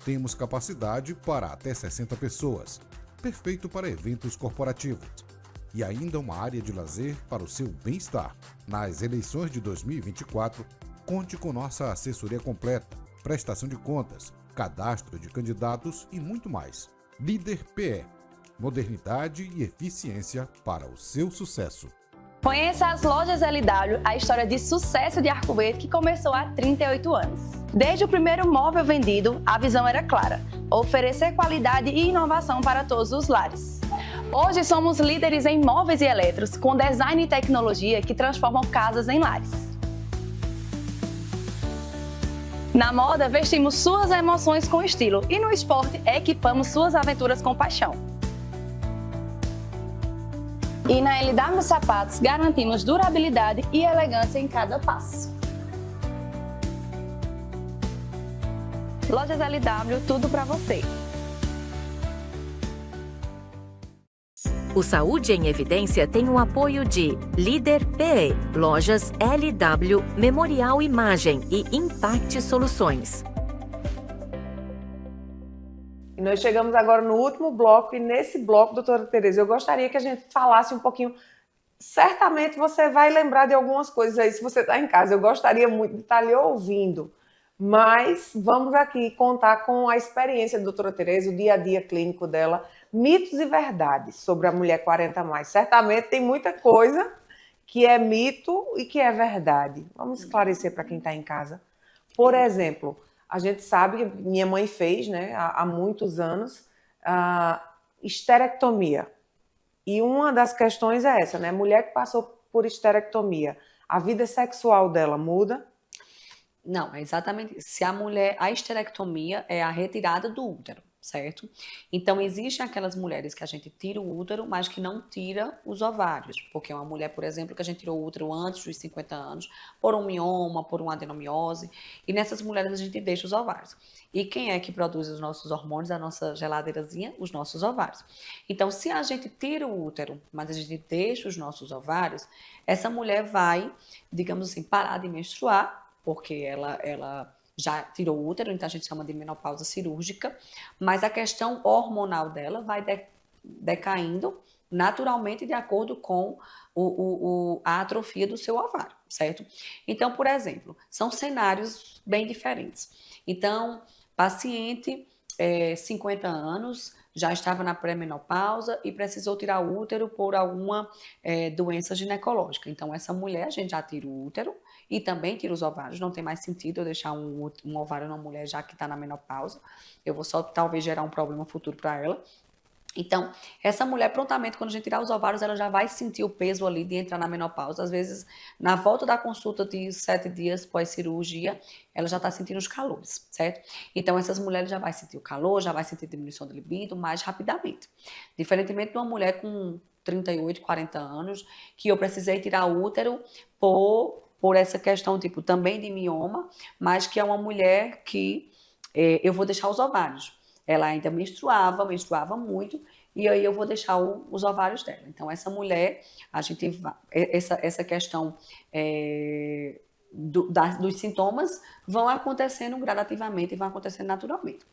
Temos capacidade para até 60 pessoas. Perfeito para eventos corporativos. E ainda uma área de lazer para o seu bem-estar. Nas eleições de 2024, conte com nossa assessoria completa, prestação de contas, cadastro de candidatos e muito mais. Líder PE. Modernidade e eficiência para o seu sucesso. Conheça as lojas LW, a história de sucesso de Arco Verde que começou há 38 anos. Desde o primeiro móvel vendido, a visão era clara: oferecer qualidade e inovação para todos os lares. Hoje somos líderes em móveis e eletros, com design e tecnologia que transformam casas em lares. Na moda, vestimos suas emoções com estilo e no esporte, equipamos suas aventuras com paixão. E na LW Sapatos, garantimos durabilidade e elegância em cada passo. Lojas LW, tudo para você. O Saúde em Evidência tem o apoio de Líder PE, Lojas LW, Memorial Imagem e Impact Soluções. E nós chegamos agora no último bloco, e nesse bloco, doutora Tereza, eu gostaria que a gente falasse um pouquinho. Certamente você vai lembrar de algumas coisas aí, se você está em casa. Eu gostaria muito de estar lhe ouvindo, mas vamos aqui contar com a experiência da doutora Tereza, o dia a dia clínico dela, mitos e verdades sobre a mulher 40+. Certamente tem muita coisa que é mito e que é verdade. Vamos esclarecer para quem está em casa. Por exemplo, a gente sabe que minha mãe fez, né, há muitos anos, a esterectomia. E uma das questões é essa, né? Mulher que passou por esterectomia, a vida sexual dela muda? Não, é exatamente isso. Se a esterectomia é a retirada do útero, certo? Então, existem aquelas mulheres que a gente tira o útero, mas que não tira os ovários. Porque é uma mulher, por exemplo, que a gente tirou o útero antes dos 50 anos, por um mioma, por uma adenomiose, e nessas mulheres a gente deixa os ovários. E quem é que produz os nossos hormônios, a nossa geladeirazinha? Os nossos ovários. Então, se a gente tira o útero, mas a gente deixa os nossos ovários, essa mulher vai, digamos assim, parar de menstruar, porque ela já tirou o útero, então a gente chama de menopausa cirúrgica, mas a questão hormonal dela vai decaindo naturalmente de acordo com a atrofia do seu ovário, certo? Então, por exemplo, são cenários bem diferentes. Então, paciente, 50 anos, já estava na pré-menopausa e precisou tirar o útero por alguma doença ginecológica. Então, essa mulher, a gente já tira o útero e também tira os ovários. Não tem mais sentido eu deixar um ovário numa mulher já que está na menopausa. Eu vou só, talvez, gerar um problema futuro para ela. Então, essa mulher, prontamente, quando a gente tirar os ovários, ela já vai sentir o peso ali de entrar na menopausa. Às vezes, na volta da consulta de 7 dias pós-cirurgia, ela já está sentindo os calores, certo? Então, essas mulheres já vai sentir o calor, já vai sentir diminuição de libido mais rapidamente. Diferentemente de uma mulher com 38, 40 anos, que eu precisei tirar o útero por essa questão, tipo, também de mioma, mas que é uma mulher que eu vou deixar os ovários. Ela ainda menstruava muito, e aí eu vou deixar os ovários dela. Então, essa mulher, a gente essa questão dos sintomas vão acontecendo gradativamente e vão acontecendo naturalmente.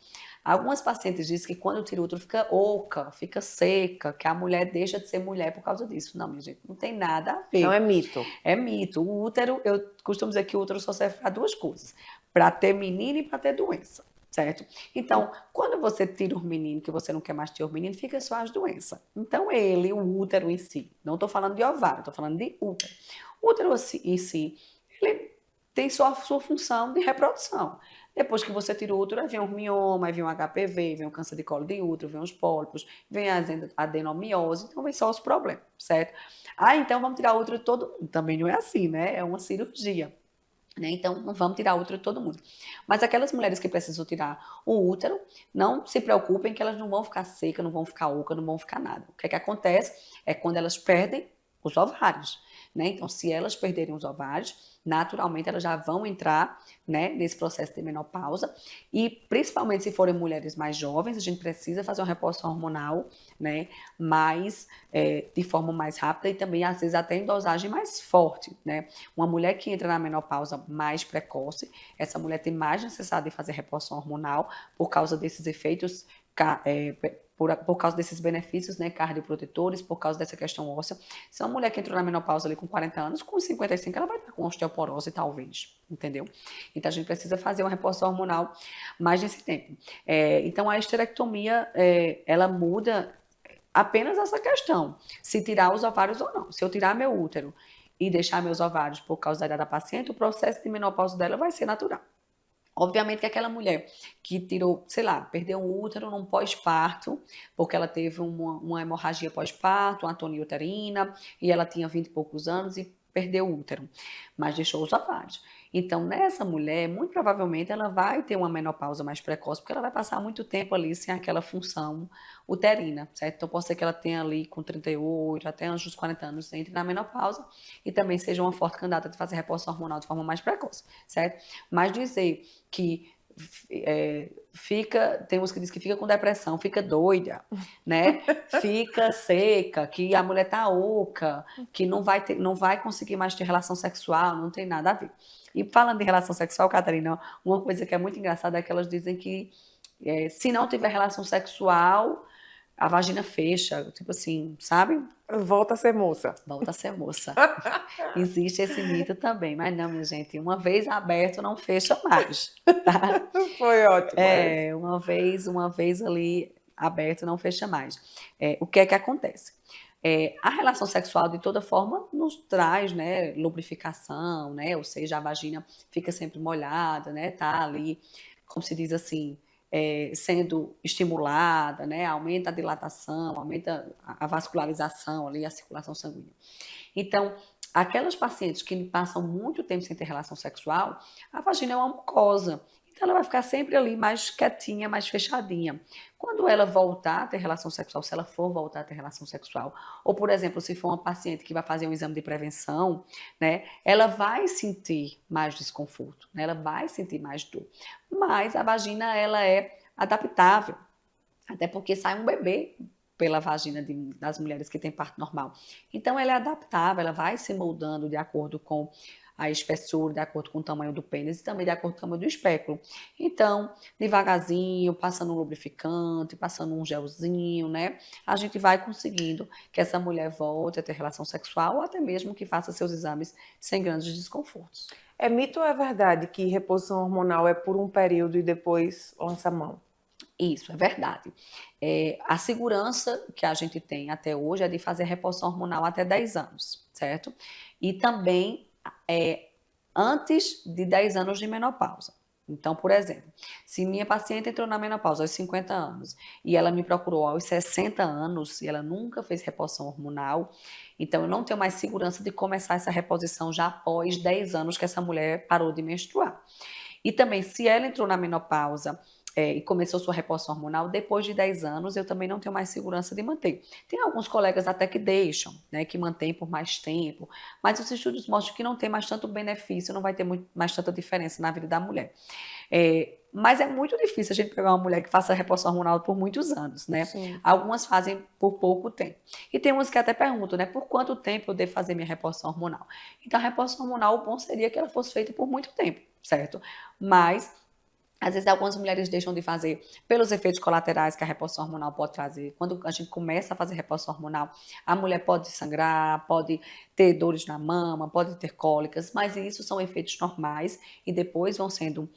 Algumas pacientes dizem que quando tira o útero fica oca, fica seca, que a mulher deixa de ser mulher por causa disso. Não, minha gente, não tem nada a ver. Não é mito. É mito. O útero, eu costumo dizer que o útero só serve para duas coisas: para ter menino e para ter doença. Certo? Então, quando você tira o menino, que você não quer mais ter o menino, fica só as doenças. Então, o útero em si, não estou falando de ovário, estou falando de útero. O útero em si, ele tem só a sua função de reprodução. Depois que você tira o útero, aí vem um mioma, aí vem um HPV, vem um câncer de colo de útero, vem os pólipos, vem a adenomiose, então vem só os problemas, certo? Então vamos tirar o útero de todo mundo. Também não é assim, né? É uma cirurgia. Então, não vamos tirar o útero de todo mundo. Mas aquelas mulheres que precisam tirar o útero, não se preocupem que elas não vão ficar secas, não vão ficar oca, não vão ficar nada. O que é que acontece é quando elas perdem os ovários, né? Então, se elas perderem os ovários, naturalmente elas já vão entrar, né, nesse processo de menopausa. E principalmente se forem mulheres mais jovens, a gente precisa fazer uma reposição hormonal, né, de forma mais rápida e também às vezes até em dosagem mais forte, né? Uma mulher que entra na menopausa mais precoce, essa mulher tem mais necessidade de fazer reposição hormonal por causa desses efeitos por causa desses benefícios, né, cardioprotetores, por causa dessa questão óssea. Se é uma mulher que entrou na menopausa ali com 40 anos, com 55 ela vai estar com osteoporose talvez, entendeu? Então a gente precisa fazer uma reposição hormonal mais nesse tempo. Então a esterectomia, ela muda apenas essa questão, se tirar os ovários ou não. Se eu tirar meu útero e deixar meus ovários por causa da idade da paciente, o processo de menopausa dela vai ser natural. Obviamente que aquela mulher que tirou, sei lá, perdeu um útero num pós-parto, porque ela teve uma hemorragia pós-parto, uma atonia uterina, e ela tinha 20 e poucos anos e perdeu o útero, mas deixou os ovários. Então, nessa mulher, muito provavelmente ela vai ter uma menopausa mais precoce, porque ela vai passar muito tempo ali sem aquela função uterina, certo? Então, pode ser que ela tenha ali com 38, até antes dos 40 anos, entre na menopausa e também seja uma forte candidata de fazer reposição hormonal de forma mais precoce, certo? Mas dizer que tem uns que diz que fica com depressão, fica doida, né? Fica seca, que a mulher tá oca, que não vai conseguir mais ter relação sexual, não tem nada a ver. E falando de relação sexual, Catarina, uma coisa que é muito engraçada é que elas dizem que se não tiver relação sexual, a vagina fecha, tipo assim, sabe? Volta a ser moça. Volta a ser moça. Existe esse mito também, mas não, minha gente, uma vez aberto não fecha mais, tá? Foi ótimo. Uma vez ali aberto não fecha mais. O que é que acontece? A relação sexual, de toda forma, nos traz, né, lubrificação, né? Ou seja, a vagina fica sempre molhada, né? Tá ali, como se diz assim, sendo estimulada, né? Aumenta a dilatação, aumenta a vascularização ali, a circulação sanguínea. Então, aquelas pacientes que passam muito tempo sem ter relação sexual, a vagina é uma mucosa. Então, ela vai ficar sempre ali mais quietinha, mais fechadinha. Quando ela voltar a ter relação sexual, se ela for voltar a ter relação sexual, ou, por exemplo, se for uma paciente que vai fazer um exame de prevenção, né, ela vai sentir mais desconforto, né, ela vai sentir mais dor. Mas a vagina, ela é adaptável, até porque sai um bebê pela vagina das mulheres que têm parto normal. Então, ela é adaptável, ela vai se moldando de acordo com a espessura de acordo com o tamanho do pênis e também de acordo com o tamanho do espéculo. Então, devagarzinho, passando um lubrificante, passando um gelzinho, né? A gente vai conseguindo que essa mulher volte a ter relação sexual ou até mesmo que faça seus exames sem grandes desconfortos. É mito ou é verdade que reposição hormonal é por um período e depois lança a mão? Isso, é verdade. A segurança que a gente tem até hoje é de fazer reposição hormonal até 10 anos, certo? E também antes de 10 anos de menopausa. Então, por exemplo, se minha paciente entrou na menopausa aos 50 anos e ela me procurou aos 60 anos e ela nunca fez reposição hormonal, então eu não tenho mais segurança de começar essa reposição já após 10 anos que essa mulher parou de menstruar. E também, se ela entrou na menopausa e começou sua reposição hormonal, depois de 10 anos, eu também não tenho mais segurança de manter. Tem alguns colegas até que deixam, né, que mantêm por mais tempo, mas os estudos mostram que não tem mais tanto benefício, não vai ter mais tanta diferença na vida da mulher. Mas é muito difícil a gente pegar uma mulher que faça reposição hormonal por muitos anos, né? Sim. Algumas fazem por pouco tempo. E tem umas que até perguntam, né, por quanto tempo eu devo fazer minha reposição hormonal? Então, a reposição hormonal, o bom seria que ela fosse feita por muito tempo, certo? Mas às vezes, algumas mulheres deixam de fazer pelos efeitos colaterais que a reposição hormonal pode trazer. Quando a gente começa a fazer reposição hormonal, a mulher pode sangrar, pode ter dores na mama, pode ter cólicas, mas isso são efeitos normais e depois vão sendo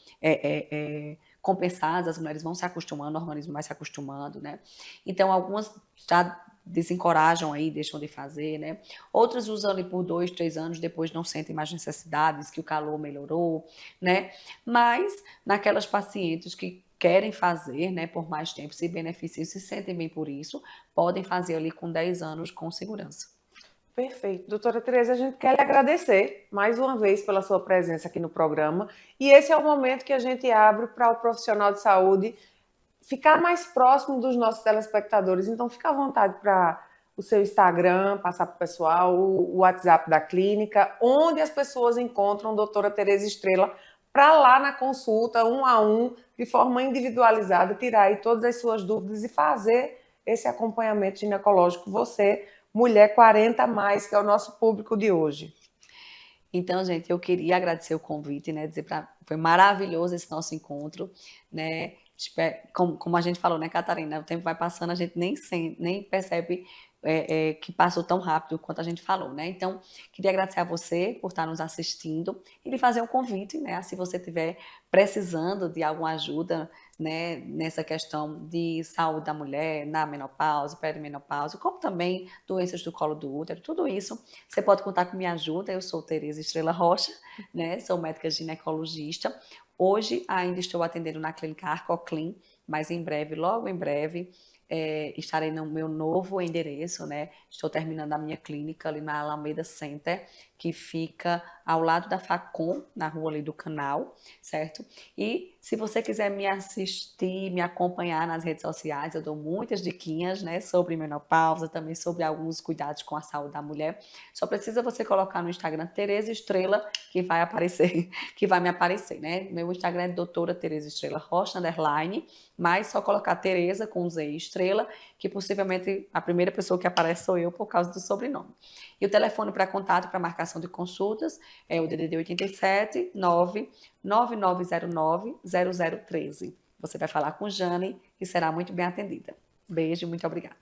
compensadas, as mulheres vão se acostumando, o organismo vai se acostumando, né? Então, algumas já desencorajam aí, deixam de fazer, né? Outras usam ali por 2, 3 anos, depois não sentem mais necessidades, que o calor melhorou, né? Mas naquelas pacientes que querem fazer, né, por mais tempo, se beneficiam, se sentem bem por isso, podem fazer ali com 10 anos com segurança. Perfeito. Doutora Tereza, a gente quer lhe agradecer mais uma vez pela sua presença aqui no programa. E esse é o momento que a gente abre para o profissional de saúde ficar mais próximo dos nossos telespectadores. Então, fica à vontade para o seu Instagram, passar para o pessoal, o WhatsApp da clínica, onde as pessoas encontram a doutora Tereza Estrela para lá na consulta, 1 a 1, de forma individualizada, tirar aí todas as suas dúvidas e fazer esse acompanhamento ginecológico. Você, mulher 40 mais, que é o nosso público de hoje. Então, gente, eu queria agradecer o convite, né? Foi maravilhoso esse nosso encontro, né? Como a gente falou, né, Catarina? O tempo vai passando, a gente nem percebe que passou tão rápido quanto a gente falou, né? Então, queria agradecer a você por estar nos assistindo e lhe fazer um convite, né? Se você estiver precisando de alguma ajuda, né, nessa questão de saúde da mulher, na menopausa, perimenopausa, como também doenças do colo do útero, tudo isso, você pode contar com minha ajuda. Eu sou Tereza Estrela Rocha, né? Sou médica ginecologista. Hoje ainda estou atendendo na clínica Arcoclin, mas em breve, logo em breve, estarei no meu novo endereço, né? Estou terminando a minha clínica ali na Alameda Center, que fica ao lado da Facom, na rua ali do Canal, certo? E se você quiser me assistir, me acompanhar nas redes sociais, eu dou muitas diquinhas, né, sobre menopausa, também sobre alguns cuidados com a saúde da mulher. Só precisa você colocar no Instagram Tereza Estrela, que vai aparecer, que vai me aparecer, né? Meu Instagram é doutora Tereza Estrela Rocha, _, mas só colocar Tereza com Z Estrela, que possivelmente a primeira pessoa que aparece sou eu por causa do sobrenome. E o telefone para contato, para marcação de consultas, é o DDD 87 99909 0013. Você vai falar com Jane e será muito bem atendida. Beijo, muito obrigada.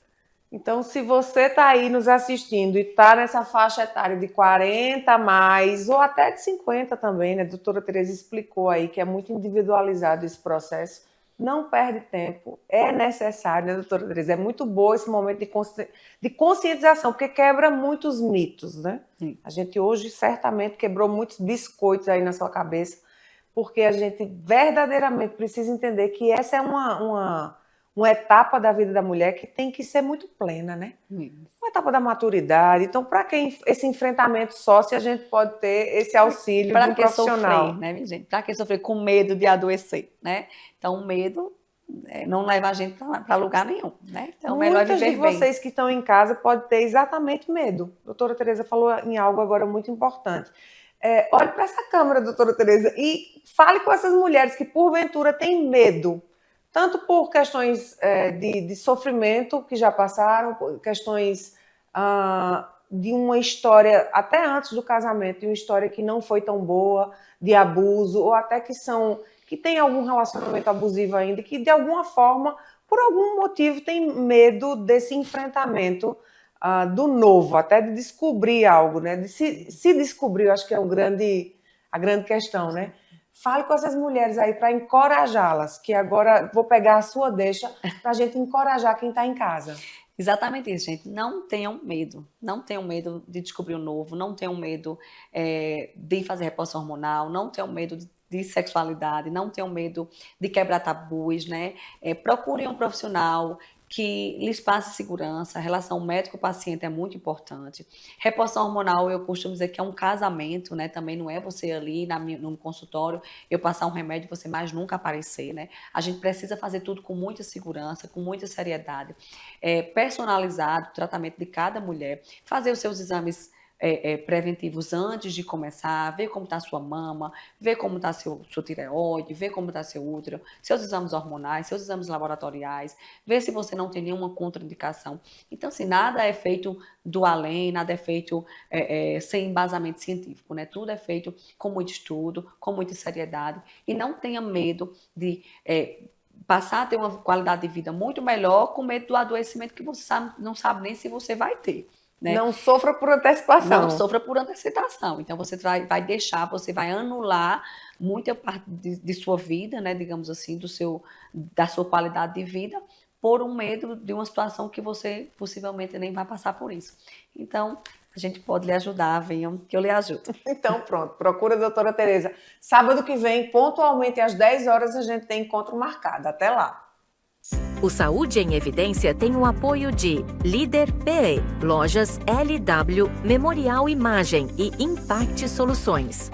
Então, se você está aí nos assistindo e está nessa faixa etária de 40 a mais, ou até de 50 também, né? A doutora Tereza explicou aí que é muito individualizado esse processo. Não perde tempo, é necessário, né, doutora Tereza? É muito bom esse momento de conscientização, porque quebra muitos mitos, né? Sim. A gente hoje certamente quebrou muitos biscoitos aí na sua cabeça, porque a gente verdadeiramente precisa entender que essa é uma etapa da vida da mulher que tem que ser muito plena, né? Uma etapa da maturidade. Então, para quem esse enfrentamento só, se a gente pode ter esse auxílio de um profissional. Sofrer, né, minha gente? Para quem sofrer com medo de adoecer, né? Então, o medo não leva a gente para lugar nenhum, né? Então, melhor viver bem. Muitas de vocês que estão em casa podem ter exatamente medo. A doutora Tereza falou em algo agora muito importante. Olhe para essa câmera, doutora Tereza, e fale com essas mulheres que, porventura, têm medo, tanto por questões de sofrimento que já passaram, por questões de uma história, até antes do casamento, de uma história que não foi tão boa, de abuso, ou até que tem algum relacionamento abusivo ainda, que de alguma forma, por algum motivo, tem medo desse enfrentamento do novo, até de descobrir algo, né? De se descobrir, eu acho que é a grande questão, né? Fale com essas mulheres aí para encorajá-las, que agora vou pegar a sua deixa para a gente encorajar quem está em casa. Exatamente isso, gente. Não tenham medo. Não tenham medo de descobrir o novo, não tenham medo de fazer reposição hormonal, não tenham medo de sexualidade, não tenham medo de quebrar tabus, né? Procurem um profissional que lhes passe segurança. A relação médico-paciente é muito importante. Reposição hormonal, eu costumo dizer que é um casamento, né? Também não é você ali no consultório, eu passar um remédio e você mais nunca aparecer, né? A gente precisa fazer tudo com muita segurança, com muita seriedade. Personalizado o tratamento de cada mulher, fazer os seus exames preventivos antes de começar, ver como está a sua mama, ver como está sua tireoide, ver como está seu útero, seus exames hormonais, seus exames laboratoriais, ver se você não tem nenhuma contraindicação. Então, assim, nada é feito do além, nada é feito sem embasamento científico, né? Tudo é feito com muito estudo, com muita seriedade, e não tenha medo de passar a ter uma qualidade de vida muito melhor com medo do adoecimento que você não sabe nem se você vai ter. Né? Não sofra por antecipação. Não sofra por antecipação. Então, você você vai anular muita parte de sua vida, né, digamos assim, da sua qualidade de vida, por um medo de uma situação que você possivelmente nem vai passar por isso. Então, a gente pode lhe ajudar, venham, que eu lhe ajudo. Então, pronto, procura a doutora Tereza. Sábado que vem, pontualmente às 10 horas, a gente tem encontro marcado. Até lá. O Saúde em Evidência tem o apoio de Líder PE, Lojas LW, Memorial Imagem e Impact Soluções.